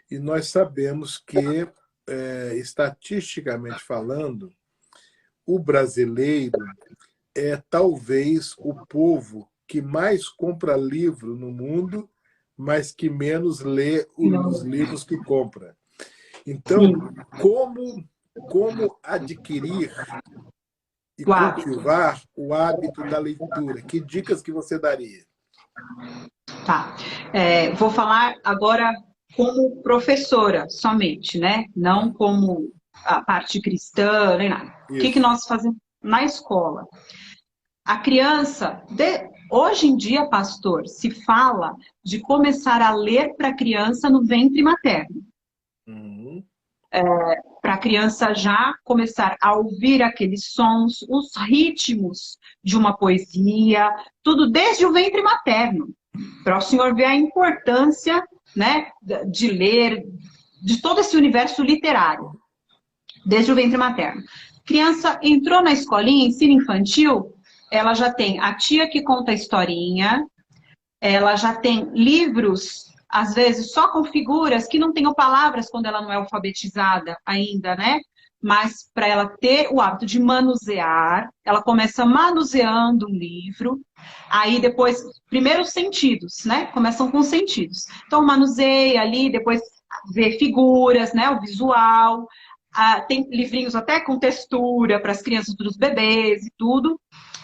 S1: E nós sabemos que, estatisticamente falando, o brasileiro é talvez o povo que mais compra livro no mundo, mas que menos lê os livros que compra. Então, como adquirir e cultivar o hábito da leitura? Que dicas que você daria?
S2: Tá. Vou falar agora como professora somente, né? Não como a parte cristã, nem nada. Isso. O que nós fazemos na escola? A criança, hoje em dia, pastor, se fala de começar a ler para a criança no ventre materno. Para a criança já começar a ouvir aqueles sons, os ritmos de uma poesia, tudo desde o ventre materno. Para o senhor ver a importância, né, de ler, de todo esse universo literário, desde o ventre materno. Criança entrou na escolinha, ensino infantil, ela já tem a tia que conta a historinha, ela já tem livros, às vezes só com figuras, que não tenham palavras quando ela não é alfabetizada ainda, né? Mas para ela ter o hábito de manusear, ela começa manuseando um livro, aí depois, primeiro os sentidos, né? Começam com os sentidos. Então manuseia ali, depois vê figuras, né? O visual, tem livrinhos até com textura para as crianças, para os bebês e tudo.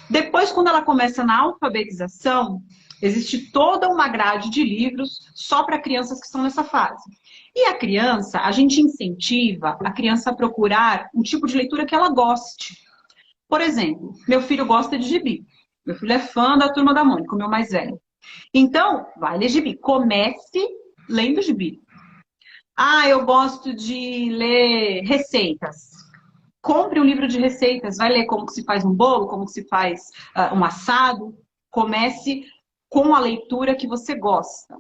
S2: Depois, quando ela começa na alfabetização, existe toda uma grade de livros só para crianças que estão nessa fase. E a criança, a gente incentiva a criança a procurar um tipo de leitura que ela goste. Por exemplo, meu filho gosta de gibi. Meu filho é fã da Turma da Mônica, o meu mais velho. Então, vai ler gibi. Comece lendo gibi. Eu gosto de ler receitas. Compre um livro de receitas, vai ler como que se faz um bolo, como que se faz um assado. Comece com a leitura que você gosta.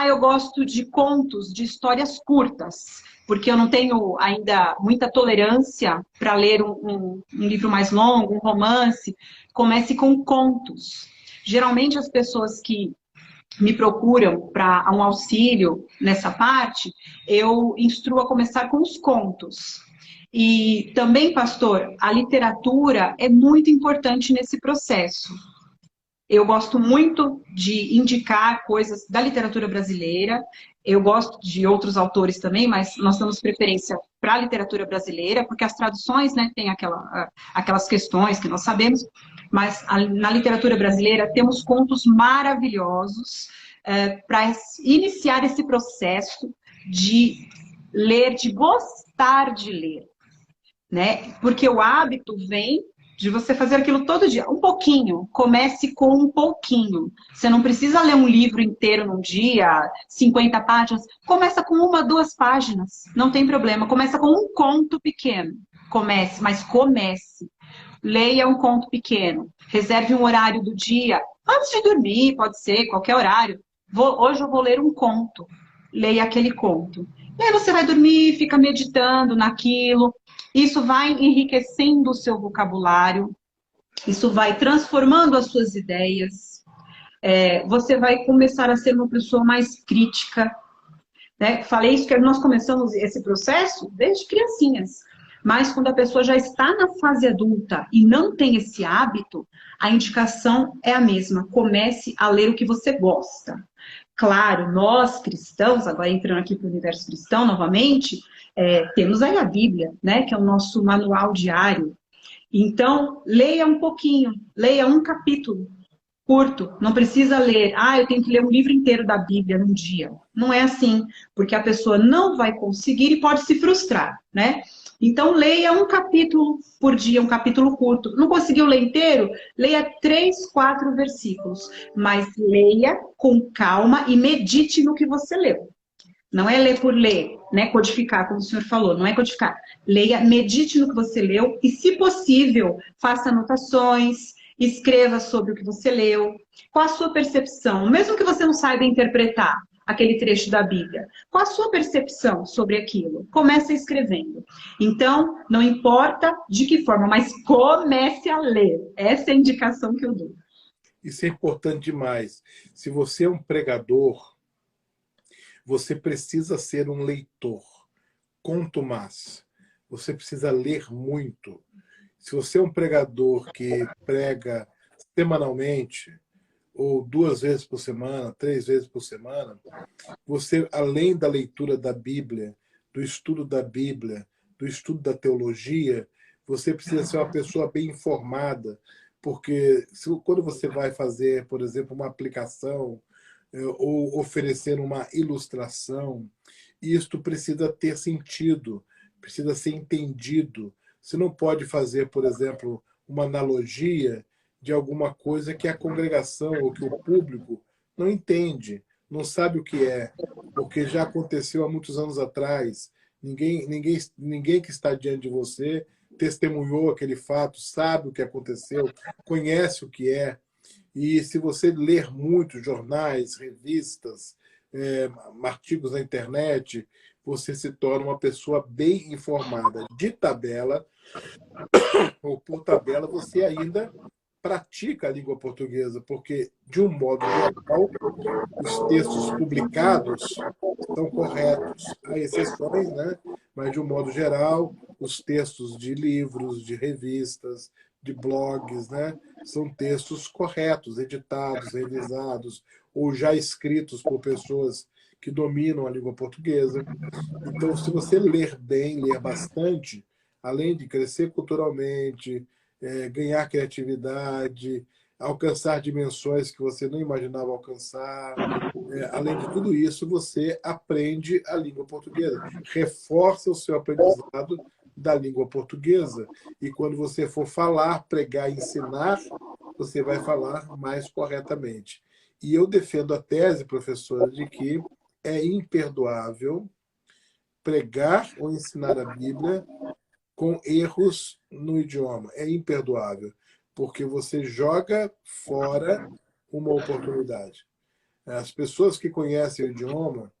S2: Eu gosto de contos, de histórias curtas, porque eu não tenho ainda muita tolerância para ler um livro mais longo, um romance. Comece com contos. Geralmente as pessoas que me procuram para um auxílio nessa parte, eu instruo a começar com os contos. E também, pastor, a literatura é muito importante nesse processo. Eu gosto muito de indicar coisas da literatura brasileira. Eu gosto de outros autores também, mas nós damos preferência para a literatura brasileira, porque as traduções, né, tem aquelas questões que nós sabemos, mas na literatura brasileira temos contos maravilhosos para iniciar esse processo de ler, de gostar de ler. né? Porque o hábito vem de você fazer aquilo todo dia, um pouquinho. Comece com um pouquinho. Você não precisa ler um livro inteiro num dia, 50 páginas. Começa com 1, 2 páginas, não tem problema. Começa com um conto pequeno. Comece, mas comece. Leia um conto pequeno. Reserve um horário do dia, antes de dormir, pode ser, qualquer horário. Hoje eu vou ler um conto. Leia aquele conto. E aí você vai dormir, fica meditando naquilo. Isso vai enriquecendo o seu vocabulário, isso vai transformando as suas ideias. Você vai começar a ser uma pessoa mais crítica, né? Falei isso que nós começamos esse processo desde criancinhas. Mas quando a pessoa já está na fase adulta e não tem esse hábito, a indicação é a mesma. Comece a ler o que você gosta. Claro, nós cristãos, agora entrando aqui para o universo cristão novamente, temos aí a Bíblia, né, que é o nosso manual diário. Então, leia um pouquinho, leia um capítulo curto. Não precisa ler, eu tenho que ler um livro inteiro da Bíblia num dia. Não é assim, porque a pessoa não vai conseguir e pode se frustrar, né? Então, leia um capítulo por dia, um capítulo curto. Não conseguiu ler inteiro? Leia 3, 4 versículos. Mas leia com calma e medite no que você leu. Não é ler por ler, né? Codificar, como o senhor falou, não é codificar. Leia, medite no que você leu e, se possível, faça anotações, escreva sobre o que você leu. Qual a sua percepção? Mesmo que você não saiba interpretar aquele trecho da Bíblia, qual a sua percepção sobre aquilo? Comece escrevendo. Então, não importa de que forma, mas comece a ler. Essa é a indicação que eu dou.
S1: Isso é importante demais. Se você é um pregador, você precisa ser um leitor contumaz. Você precisa ler muito. Se você é um pregador que prega semanalmente, ou 2 vezes por semana, 3 vezes por semana, você, além da leitura da Bíblia, do estudo da Bíblia, do estudo da teologia, você precisa ser uma pessoa bem informada, porque quando você vai fazer, por exemplo, uma aplicação ou oferecer uma ilustração, isto precisa ter sentido, precisa ser entendido. Você não pode fazer, por exemplo, uma analogia de alguma coisa que a congregação ou que o público não entende, não sabe o que é, porque já aconteceu há muitos anos atrás. Ninguém que está diante de você testemunhou aquele fato, sabe o que aconteceu, conhece o que é. E se você ler muito jornais, revistas, artigos na internet, você se torna uma pessoa bem informada. De tabela, ou por tabela, você ainda pratica a língua portuguesa, porque, de um modo geral, os textos publicados são corretos. Há exceções, né? Mas, de um modo geral, os textos de livros, de revistas, de blogs, né? São textos corretos, editados, revisados, ou já escritos por pessoas que dominam a língua portuguesa. Então, se você ler bem, ler bastante, além de crescer culturalmente, ganhar criatividade, alcançar dimensões que você não imaginava alcançar. Além de tudo isso, você aprende a língua portuguesa, reforça o seu aprendizado da língua portuguesa. E quando você for falar, pregar, ensinar, você vai falar mais corretamente. E eu defendo a tese, professora, de que é imperdoável pregar ou ensinar a Bíblia com erros no idioma. É imperdoável, porque você joga fora uma oportunidade. As pessoas que conhecem o idioma,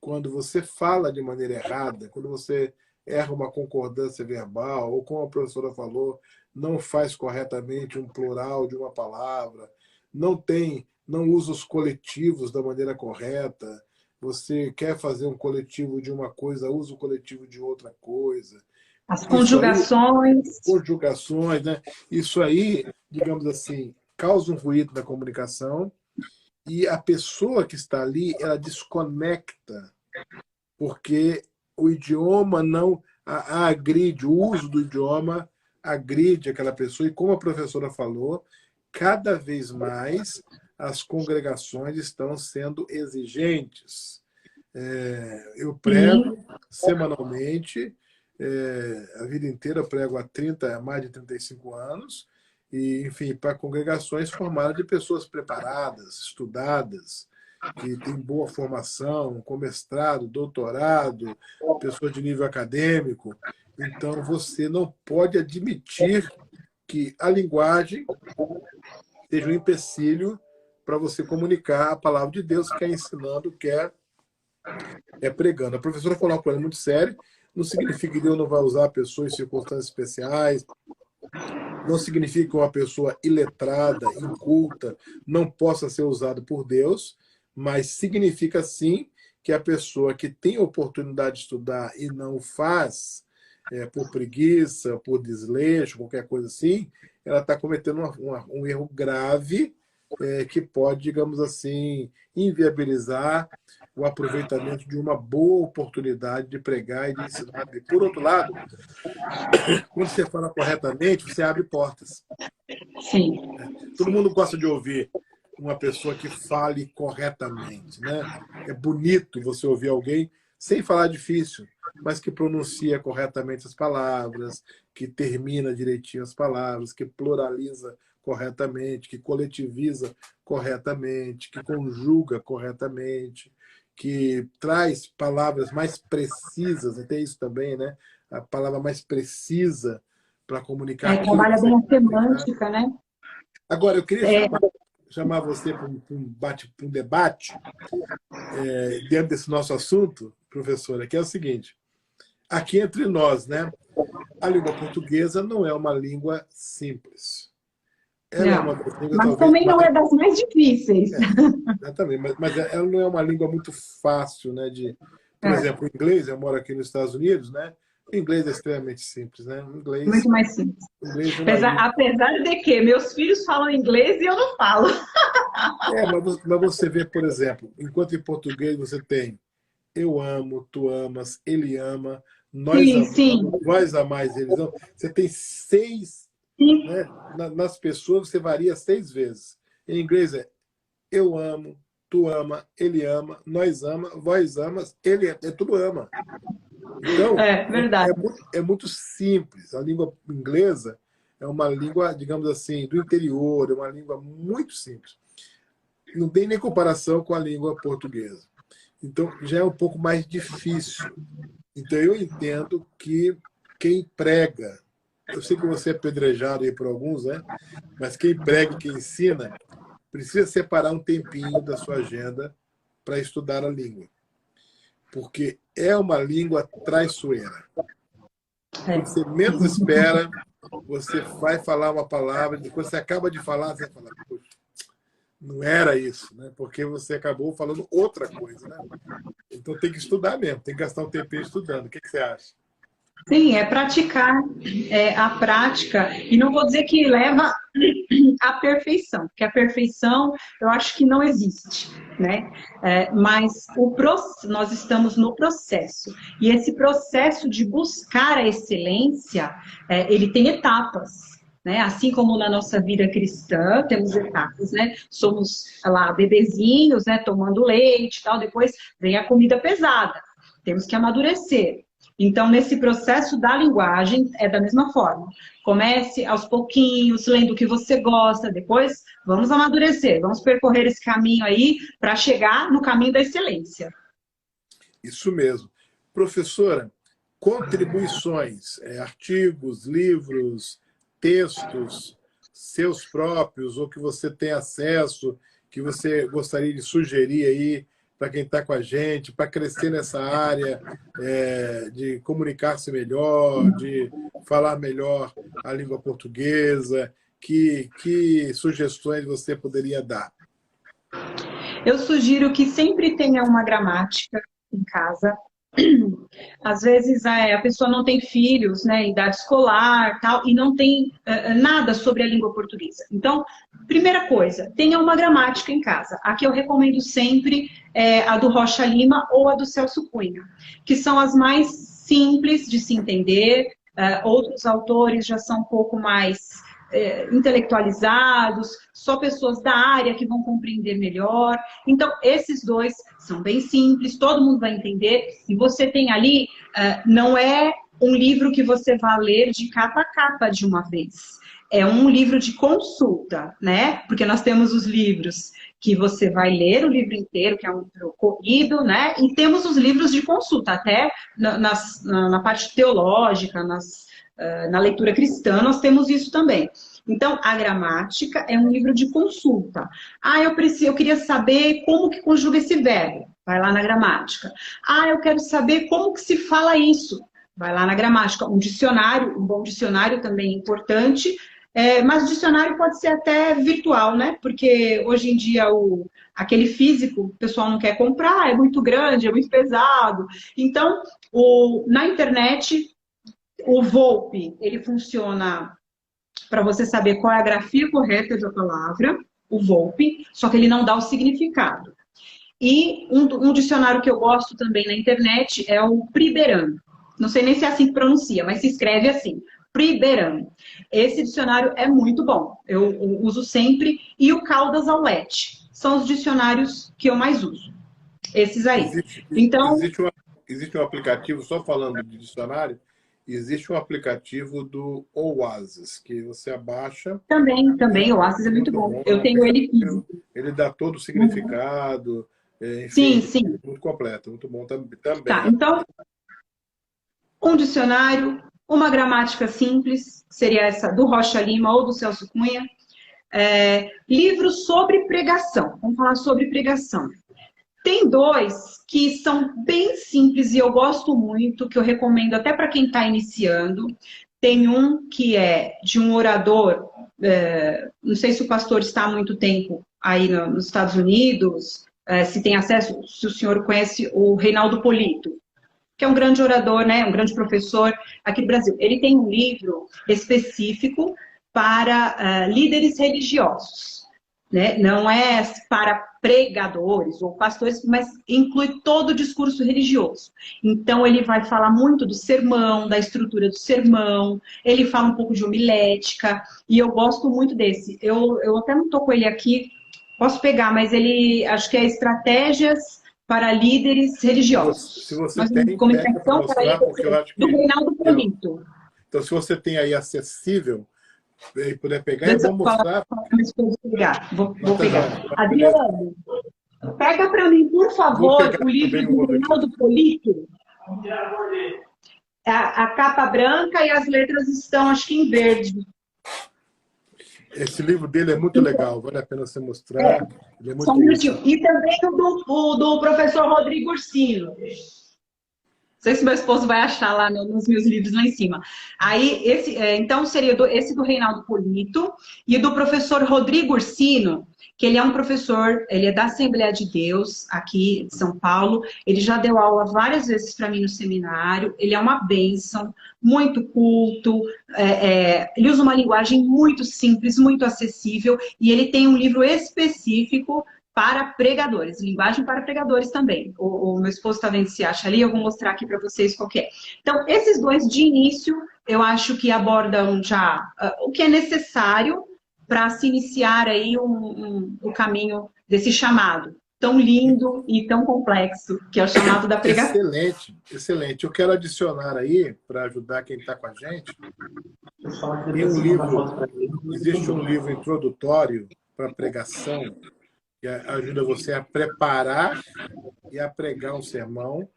S1: quando você fala de maneira errada, quando você erra uma concordância verbal, ou como a professora falou, não faz corretamente um plural de uma palavra, não usa os coletivos da maneira correta, você quer fazer um coletivo de uma coisa, usa o coletivo de outra coisa.
S2: As
S1: Isso aí,
S2: conjugações.
S1: conjugações, né? Isso aí, digamos assim, causa um ruído na comunicação e a pessoa que está ali, ela desconecta, porque o idioma não agride, o uso do idioma agride aquela pessoa. E como a professora falou, cada vez mais as congregações estão sendo exigentes. Eu
S2: Sim.
S1: prego semanalmente, a vida inteira, eu prego há mais de 35 anos, e, enfim, para congregações formadas de pessoas preparadas, estudadas, que têm boa formação, com mestrado, doutorado, pessoas de nível acadêmico. Então, você não pode admitir que a linguagem seja um empecilho para você comunicar a palavra de Deus, quer ensinando, quer pregando. A professora falou uma coisa muito séria, não significa que Deus não vai usar a pessoa em circunstâncias especiais, não significa que uma pessoa iletrada, inculta, não possa ser usada por Deus, mas significa sim que a pessoa que tem oportunidade de estudar e não faz, por preguiça, por desleixo, qualquer coisa assim, ela está cometendo um erro grave, que pode, digamos assim, inviabilizar o aproveitamento de uma boa oportunidade de pregar e de ensinar. E, por outro lado, quando você fala corretamente, você abre portas.
S2: Sim.
S1: Todo mundo gosta de ouvir uma pessoa que fale corretamente, né? É bonito você ouvir alguém sem falar difícil, mas que pronuncia corretamente as palavras, que termina direitinho as palavras, que pluraliza corretamente, que coletiviza corretamente, que conjuga corretamente, que traz palavras mais precisas, tem isso também, né? A palavra mais precisa para comunicar aquilo que
S2: Trabalha
S1: você
S2: bem a
S1: quer comunicar.
S2: semântica, né?
S1: Agora, eu queria chamar você para um debate dentro desse nosso assunto, professora, que é o seguinte: aqui entre nós, né? A língua portuguesa não é uma língua simples. Ela é uma
S2: Não.
S1: das línguas,
S2: Mas
S1: talvez,
S2: também não é das mais difíceis.
S1: exatamente, mas ela não é uma língua muito fácil, né? Por
S2: É,
S1: exemplo, o inglês, eu moro aqui nos Estados Unidos, né? O inglês é extremamente simples, né?
S2: muito mais simples.
S1: É uma língua.
S2: Apesar de que meus filhos falam inglês e eu não falo.
S1: Mas você vê, por exemplo, enquanto em português você tem eu amo, tu amas, ele ama, nós
S2: Sim,
S1: amamos,
S2: sim.
S1: vós amais, eles amam. Você tem 6,
S2: Sim.
S1: né? Nas pessoas você varia 6 vezes. Em inglês é eu amo, tu ama, ele ama, nós ama, vós amas, ele tudo ama. Então,
S2: É, verdade.
S1: é muito simples. A língua inglesa é uma língua, digamos assim, do interior, é uma língua muito simples. Não tem nem comparação com a língua portuguesa. Então, já é um pouco mais difícil. Então, eu entendo que quem prega, eu sei que você é apedrejado aí por alguns, né? Mas quem prega e quem ensina, precisa separar um tempinho da sua agenda para estudar a língua. Porque é uma língua traiçoeira. Quando você menos espera, você vai falar uma palavra, depois você acaba de falar, você fala, poxa, não era isso, né? Porque você acabou falando outra coisa, né? Então tem que estudar mesmo, tem que gastar um tempinho estudando. O que você acha?
S2: Sim, é praticar, a prática, e não vou dizer que leva à perfeição, porque a perfeição eu acho que não existe, né? Mas nós estamos no processo, e esse processo de buscar a excelência, ele tem etapas. Né? Assim como na nossa vida cristã, temos etapas, né? Somos lá bebezinhos, né? Tomando leite e tal, depois vem a comida pesada, temos que amadurecer. Então, nesse processo da linguagem, é da mesma forma. Comece aos pouquinhos, lendo o que você gosta, depois vamos amadurecer, vamos percorrer esse caminho aí para chegar no caminho da excelência.
S1: Isso mesmo. Professora, contribuições, artigos, livros, textos, seus próprios, ou que você tem acesso, que você gostaria de sugerir aí para quem está com a gente, para crescer nessa área, de comunicar-se melhor, de falar melhor a língua portuguesa? Que sugestões você poderia dar?
S2: Eu sugiro que sempre tenha uma gramática em casa. Às vezes a pessoa não tem filhos, né, idade escolar, tal, e não tem nada sobre a língua portuguesa. Então, primeira coisa, tenha uma gramática em casa. A que eu recomendo sempre é a do Rocha Lima ou a do Celso Cunha, que são as mais simples de se entender. Outros autores já são um pouco mais intelectualizados, só pessoas da área que vão compreender melhor. Então, esses dois são bem simples, todo mundo vai entender, e você tem ali, não é um livro que você vai ler de capa a capa de uma vez. É um livro de consulta, né? Porque nós temos os livros que você vai ler o livro inteiro, que é um livro corrido, né? E temos os livros de consulta, até na parte teológica, na leitura cristã, nós temos isso também. Então, a gramática é um livro de consulta. Ah, eu queria saber como que conjuga esse verbo. Vai lá na gramática. Ah, eu quero saber como que se fala isso. Vai lá na gramática. Um dicionário, um bom dicionário também é importante. Mas o dicionário pode ser até virtual, né? Porque hoje em dia aquele físico o pessoal não quer comprar, é muito grande, é muito pesado. Então, na internet, o Volpe, ele funciona para você saber qual é a grafia correta da palavra, o Volpe, só que ele não dá o significado. E um dicionário que eu gosto também na internet é o Priberan. Não sei nem se é assim que pronuncia, mas se escreve assim, Priberan. Esse dicionário é muito bom, eu uso sempre. E o Caldas Aulete. São os dicionários que eu mais uso. Esses aí. Então,
S3: existe um aplicativo, só falando de dicionário, existe um aplicativo do Oasis, que você abaixa.
S2: Também, o Oasis é muito bom. Eu tenho ele físico.
S3: Ele dá todo o significado.
S2: Enfim, sim.
S3: Muito completo, muito bom também.
S2: Tá, então, um dicionário, uma gramática simples, seria essa do Rocha Lima ou do Celso Cunha. Livros sobre pregação. Vamos falar sobre pregação. Tem dois que são bem simples e eu gosto muito, que eu recomendo até para quem está iniciando. Tem um que é de um orador, não sei se o pastor está há muito tempo aí nos Estados Unidos, se tem acesso, se o senhor conhece o Reinaldo Polito, que é um grande orador, né, um grande professor aqui do Brasil. Ele tem um livro específico para líderes religiosos, né? Não é para pregadores ou pastores, mas inclui todo o discurso religioso. Então, ele vai falar muito do sermão, da estrutura do sermão, ele fala um pouco de homilética, e eu gosto muito desse. Eu até não estou com ele aqui, posso pegar, mas ele, acho que é Estratégias para Líderes Religiosos.
S3: Se você tem, pega para mostrar, porque eu acho que...
S2: Do Reinaldo Polito.
S3: Então, se você tem aí acessível, e puder pegar, eu vou mostrar.
S2: Vou pegar. Adriano, pega para mim, por favor, o livro do Reinaldo Polito. A capa branca e as letras estão, acho que em verde.
S3: Esse livro dele é muito legal, vale a pena você mostrar. Ele é muito
S2: e também o do professor Rodrigo Ursino. Não sei se meu esposo vai achar lá nos meus livros lá em cima. Aí, então, seria esse do Reinaldo Polito e do professor Rodrigo Ursino, que ele é um professor, ele é da Assembleia de Deus, aqui de São Paulo. Ele já deu aula várias vezes para mim no seminário. Ele é uma bênção, muito culto. Ele usa uma linguagem muito simples, muito acessível. E ele tem um livro específico para pregadores, linguagem para pregadores também. O meu esposo está vendo se acha ali, eu vou mostrar aqui para vocês qual que é. Então, esses dois de início, eu acho que abordam já o que é necessário para se iniciar aí o caminho desse chamado tão lindo e tão complexo, que é o chamado da pregação.
S3: Excelente, excelente. Eu quero adicionar aí, para ajudar quem está com a gente, existe um livro introdutório para pregação, que ajuda você a preparar e a pregar um sermão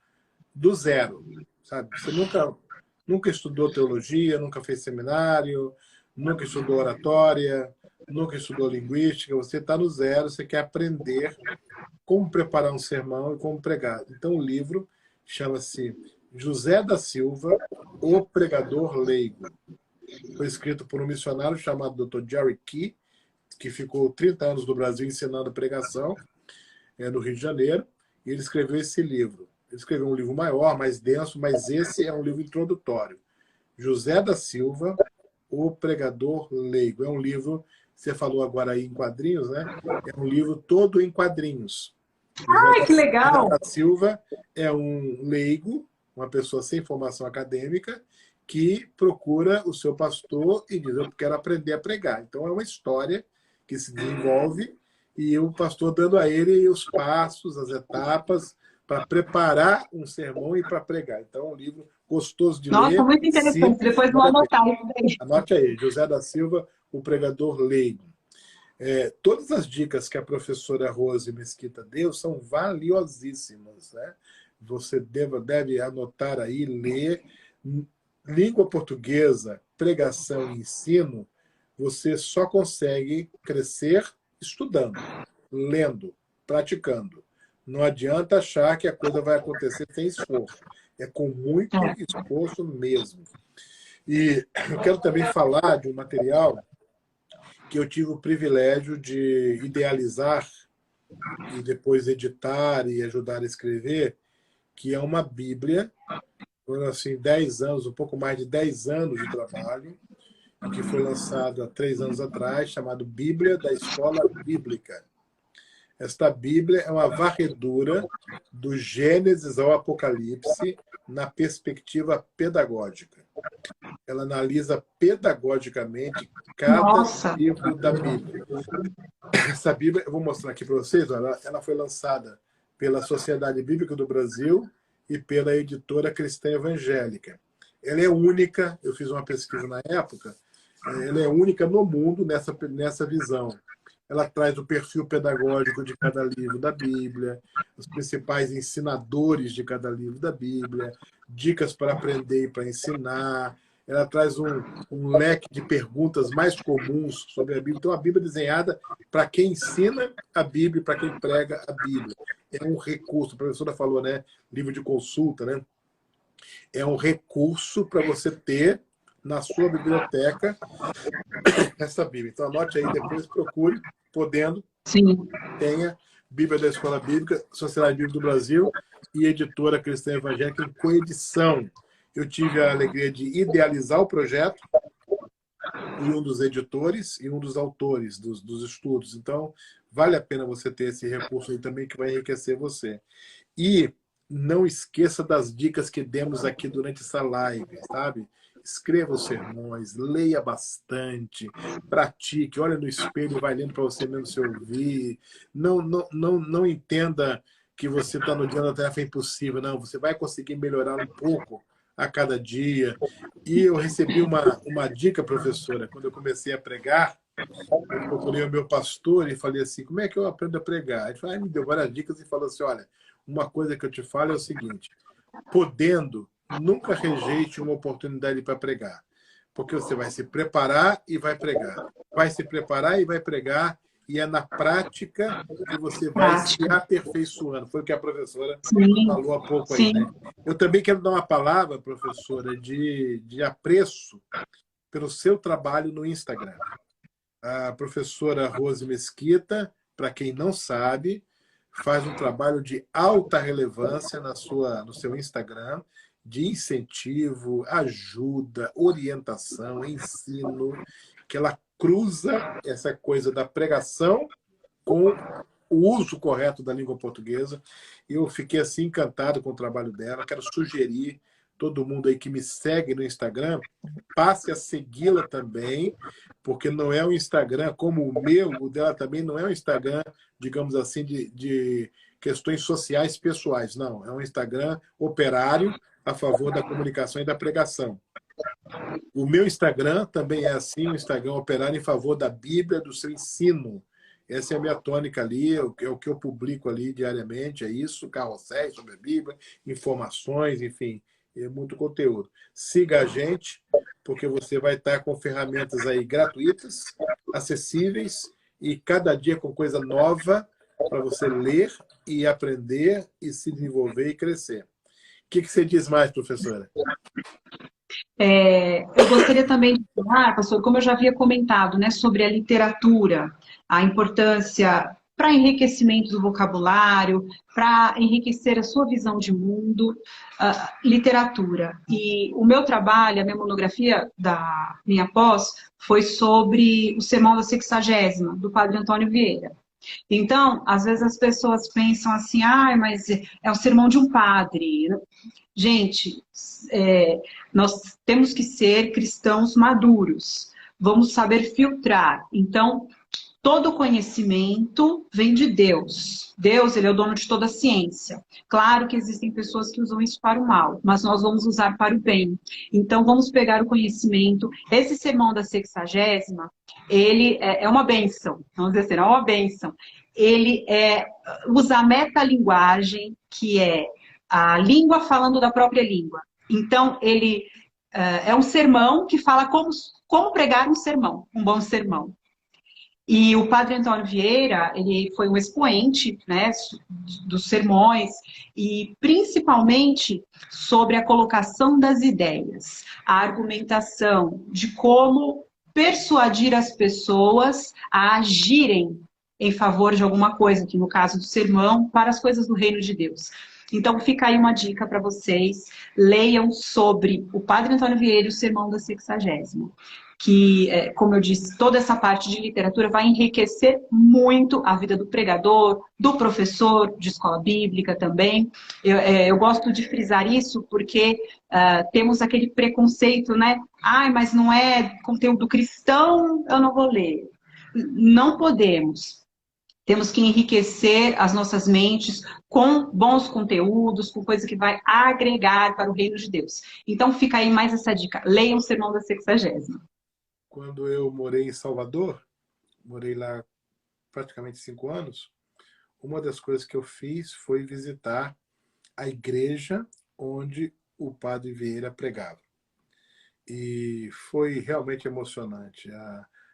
S3: do zero, sabe? Você nunca estudou teologia, nunca fez seminário, nunca estudou oratória, nunca estudou linguística, você está no zero, você quer aprender como preparar um sermão e como pregar. Então, o livro chama-se José da Silva, o Pregador Leigo. Foi escrito por um missionário chamado Dr. Jerry Key, que ficou 30 anos no Brasil ensinando pregação, no Rio de Janeiro, e ele escreveu esse livro. Ele escreveu um livro maior, mais denso, mas esse é um livro introdutório. José da Silva, o Pregador Leigo. É um livro, você falou agora aí em quadrinhos, né? É um livro todo em quadrinhos.
S2: Ai, que legal!
S3: José da Silva é um leigo, uma pessoa sem formação acadêmica, que procura o seu pastor e diz, eu quero aprender a pregar. Então, é uma história que se desenvolve e o pastor dando a ele os passos, as etapas, para preparar um sermão e para pregar. Então, é um livro gostoso de ler.
S2: Nossa, muito interessante.
S3: Simples,
S2: Depois vou anotar isso daí.
S3: anote aí, José da Silva, o pregador leigo. Todas as dicas que a professora Rose Mesquita deu são valiosíssimas, né? Você deve anotar aí, ler. Língua portuguesa, pregação e ensino, você só consegue crescer estudando, lendo, praticando. Não adianta achar que a coisa vai acontecer sem esforço. É com muito esforço mesmo. E eu quero também falar de um material que eu tive o privilégio de idealizar e depois editar e ajudar a escrever, que é uma Bíblia. Foram assim, 10 anos, um pouco mais de 10 anos de trabalho, que foi lançado há 3 anos atrás, chamado Bíblia da Escola Bíblica. Esta Bíblia é uma varredura do Gênesis ao Apocalipse na perspectiva pedagógica. Ela analisa pedagogicamente cada livro da Bíblia. Essa Bíblia, eu vou mostrar aqui para vocês, ela foi lançada pela Sociedade Bíblica do Brasil e pela editora Cristã Evangélica. Ela é única, eu fiz uma pesquisa na época, ela é única no mundo nessa visão. Ela traz o perfil pedagógico de cada livro da Bíblia, os principais ensinadores de cada livro da Bíblia, dicas para aprender e para ensinar. Ela traz um leque de perguntas mais comuns sobre a Bíblia. Então, a Bíblia é desenhada para quem ensina a Bíblia e para quem prega a Bíblia. É um recurso, a professora falou, né? Livro de consulta, né? É um recurso para você ter na sua biblioteca essa Bíblia. Então, anote aí, depois procure, podendo, tenha Bíblia da Escola Bíblica, Sociedade Bíblica do Brasil e Editora Cristã Evangélica em coedição. Eu tive a alegria de idealizar o projeto e um dos editores e um dos autores dos estudos. Então, vale a pena você ter esse recurso aí também, que vai enriquecer você. E não esqueça das dicas que demos aqui durante essa live, sabe? Escreva os sermões, leia bastante, pratique, olha no espelho e vai lendo para você mesmo se ouvir. Não entenda que você está no dia da tarefa impossível, não. Você vai conseguir melhorar um pouco a cada dia. E eu recebi uma dica, professora, quando eu comecei a pregar. Eu procurei o meu pastor e falei assim, como é que eu aprendo a pregar? Ele falou, me deu várias dicas e falou assim, olha, uma coisa que eu te falo é o seguinte, podendo, nunca rejeite uma oportunidade para pregar, porque você vai se preparar e vai pregar. Vai se preparar e vai pregar, e é na prática que você vai se aperfeiçoando. Foi o que a professora falou há pouco aí, né? Eu também quero dar uma palavra, professora, de apreço pelo seu trabalho no Instagram. A professora Rose Mesquita, para quem não sabe, faz um trabalho de alta relevância no seu Instagram, de incentivo, ajuda, orientação, ensino, que ela cruza essa coisa da pregação com o uso correto da língua portuguesa. Eu fiquei assim encantado com o trabalho dela. Quero sugerir todo mundo aí que me segue no Instagram, passe a segui-la também, porque não é um Instagram como o meu, o dela também não é um Instagram, digamos assim, de questões sociais pessoais. Não, é um Instagram operário a favor da comunicação e da pregação. O meu Instagram também é assim, um Instagram operário em favor da Bíblia, do seu ensino. Essa é a minha tônica ali, é o que eu publico ali diariamente, é isso, carrosséis sobre a Bíblia, informações, enfim, é muito conteúdo. Siga a gente, porque você vai estar com ferramentas aí gratuitas, acessíveis, e cada dia com coisa nova para você ler e aprender e se desenvolver e crescer. O que você diz mais, professora?
S2: Eu gostaria também de falar, pastor, como eu já havia comentado, né, sobre a literatura, a importância para enriquecimento do vocabulário, para enriquecer a sua visão de mundo, literatura. E o meu trabalho, a minha monografia da minha pós, foi sobre o Sermão da Sexagésima, do Padre Antônio Vieira. Então, às vezes as pessoas pensam assim, mas é o sermão de um padre. Gente, nós temos que ser cristãos maduros. Vamos saber filtrar. Então, todo conhecimento vem de Deus. Deus, ele é o dono de toda a ciência. Claro que existem pessoas que usam isso para o mal, mas nós vamos usar para o bem. Então, vamos pegar o conhecimento. Esse sermão da 60ª, ele é uma bênção. Vamos dizer assim, é uma bênção. Ele usa a metalinguagem, que é a língua falando da própria língua. Então, ele é um sermão que fala como pregar um sermão, um bom sermão. E o padre Antônio Vieira, ele foi um expoente, né, dos sermões, e principalmente sobre a colocação das ideias, a argumentação de como persuadir as pessoas a agirem em favor de alguma coisa, que no caso do sermão, para as coisas do reino de Deus. Então fica aí uma dica para vocês, leiam sobre o padre Antônio Vieira e o sermão da 60ª. Que, como eu disse, toda essa parte de literatura vai enriquecer muito a vida do pregador, do professor de escola bíblica também. Eu gosto de frisar isso porque temos aquele preconceito, né? Mas não é conteúdo cristão, eu não vou ler. Não podemos. Temos que enriquecer as nossas mentes com bons conteúdos, com coisa que vai agregar para o reino de Deus. Então fica aí mais essa dica. Leiam o sermão da 60ª.
S3: Quando eu morei em Salvador, morei lá praticamente 5 anos, uma das coisas que eu fiz foi visitar a igreja onde o padre Vieira pregava. E foi realmente emocionante.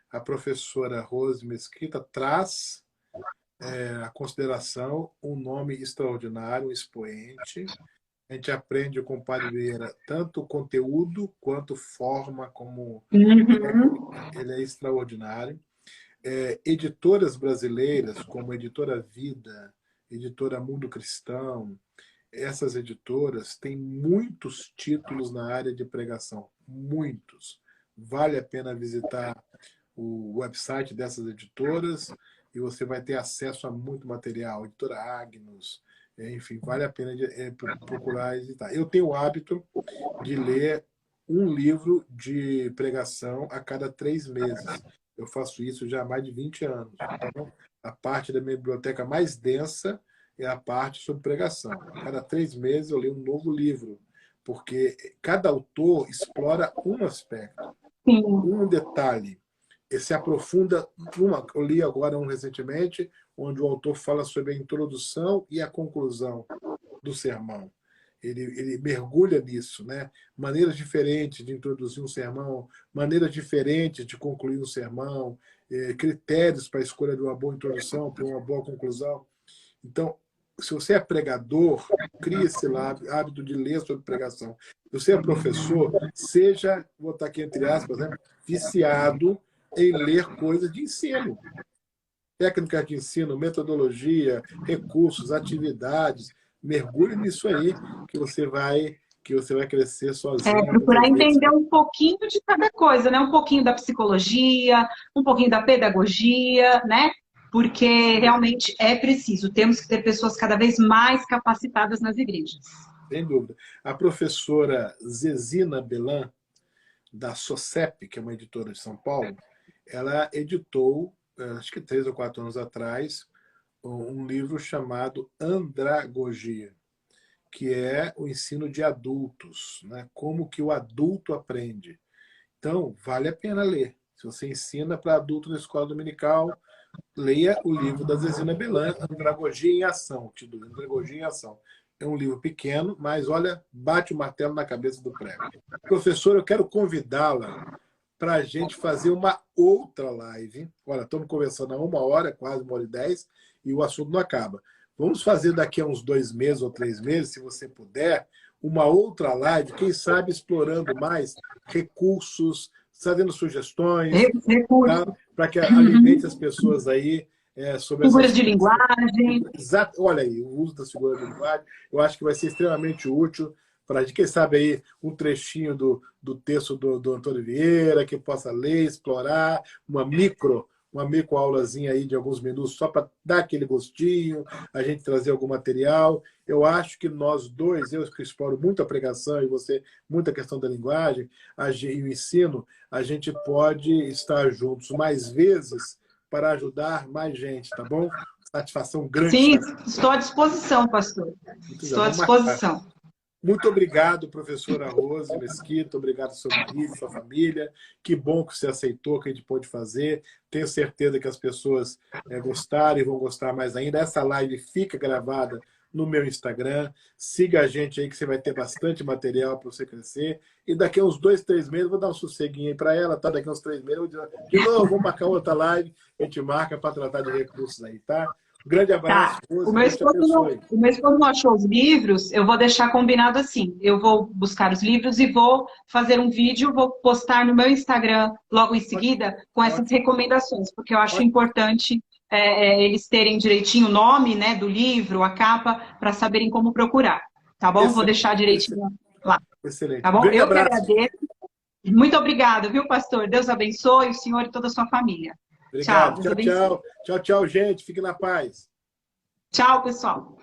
S3: A professora Rose Mesquita traz a consideração um nome extraordinário, um expoente. A gente aprende com o padre Vieira tanto conteúdo quanto forma, como ele é extraordinário. Editoras brasileiras, como a Editora Vida, Editora Mundo Cristão, essas editoras têm muitos títulos na área de pregação, muitos. Vale a pena visitar o website dessas editoras e você vai ter acesso a muito material. Editora Agnus, enfim, vale a pena procurar editar. Eu tenho o hábito de ler um livro de pregação a cada 3 meses. Eu faço isso já há mais de 20 anos. Então, a parte da minha biblioteca mais densa é a parte sobre pregação. A cada 3 meses eu leio um novo livro, porque cada autor explora um aspecto, um detalhe. E se aprofunda eu li agora um recentemente, onde o autor fala sobre a introdução e a conclusão do sermão. Ele mergulha nisso, né? Maneiras diferentes de introduzir um sermão, maneiras diferentes de concluir um sermão, critérios para a escolha de uma boa introdução, para uma boa conclusão. Então, se você é pregador, crie esse hábito de ler sobre pregação. Se você é professor, seja, vou botar aqui entre aspas, né, viciado em ler coisas de ensino. Técnicas de ensino, metodologia, recursos, atividades. Mergulhe nisso aí que você vai crescer sozinho.
S2: Procurar entender um pouquinho de cada coisa, né? Um pouquinho da psicologia, um pouquinho da pedagogia, né? Porque realmente é preciso. Temos que ter pessoas cada vez mais capacitadas nas igrejas.
S3: Sem dúvida. A professora Zezina Belan, da SOCEP, que é uma editora de São Paulo, ela editou, acho que 3 ou 4 anos atrás, um livro chamado Andragogia, que é o ensino de adultos, né? Como que o adulto aprende. Então, vale a pena ler. Se você ensina para adulto na escola dominical, leia o livro da Zezina Belan, Andragogia em Ação, título Andragogia em Ação. É um livro pequeno, mas olha, bate o martelo na cabeça do prego. Professor, eu quero convidá-la para a gente fazer uma outra live. Olha, estamos conversando há 1 hora, quase 1h10, e o assunto não acaba. Vamos fazer daqui a uns 2 meses ou 3 meses, se você puder, uma outra live, quem sabe explorando mais recursos, trazendo sugestões, tá? Para que alimente as pessoas aí sobre
S2: figuras de linguagem.
S3: Exato. Olha aí, o uso das figuras de linguagem, eu acho que vai ser extremamente útil para, quem sabe, aí, um trechinho do texto do Antônio Vieira, que possa ler, explorar, uma micro aulazinha aí de alguns minutos, só para dar aquele gostinho, a gente trazer algum material. Eu acho que nós dois, eu que exploro muito a pregação e você, muita questão da linguagem e o ensino, a gente pode estar juntos mais vezes para ajudar mais gente, tá bom? Satisfação grande.
S2: Sim, estou à disposição, pastor. Estou à disposição.
S3: Muito obrigado, professora Rose Mesquita, obrigado ao seu marido, sua família. Que bom que você aceitou, que a gente pôde fazer. Tenho certeza que as pessoas gostaram e vão gostar mais ainda. Essa live fica gravada no meu Instagram. Siga a gente aí que você vai ter bastante material para você crescer. E daqui a uns 2, 3 meses, vou dar um sosseguinho aí para ela, tá? Daqui a uns 3 meses, de novo, vamos marcar outra live. A gente marca para tratar de recursos aí, tá? Um grande abraço.
S2: Tá. O meu esposo não achou os livros, eu vou deixar combinado assim. Eu vou buscar os livros e vou fazer um vídeo, vou postar no meu Instagram logo em seguida com essas recomendações, porque eu acho importante eles terem direitinho o nome, né, do livro, a capa, para saberem como procurar. Tá bom? Vou deixar direitinho lá.
S3: Excelente.
S2: Tá bom?
S3: Grande
S2: Eu que
S3: abraço.
S2: agradeço. Muito obrigada, viu, pastor? Deus abençoe o senhor e toda a sua família.
S3: Obrigado.
S2: Tchau,
S3: Tchau, tchau. Tchau, tchau, gente. Fique na paz.
S2: Tchau, pessoal.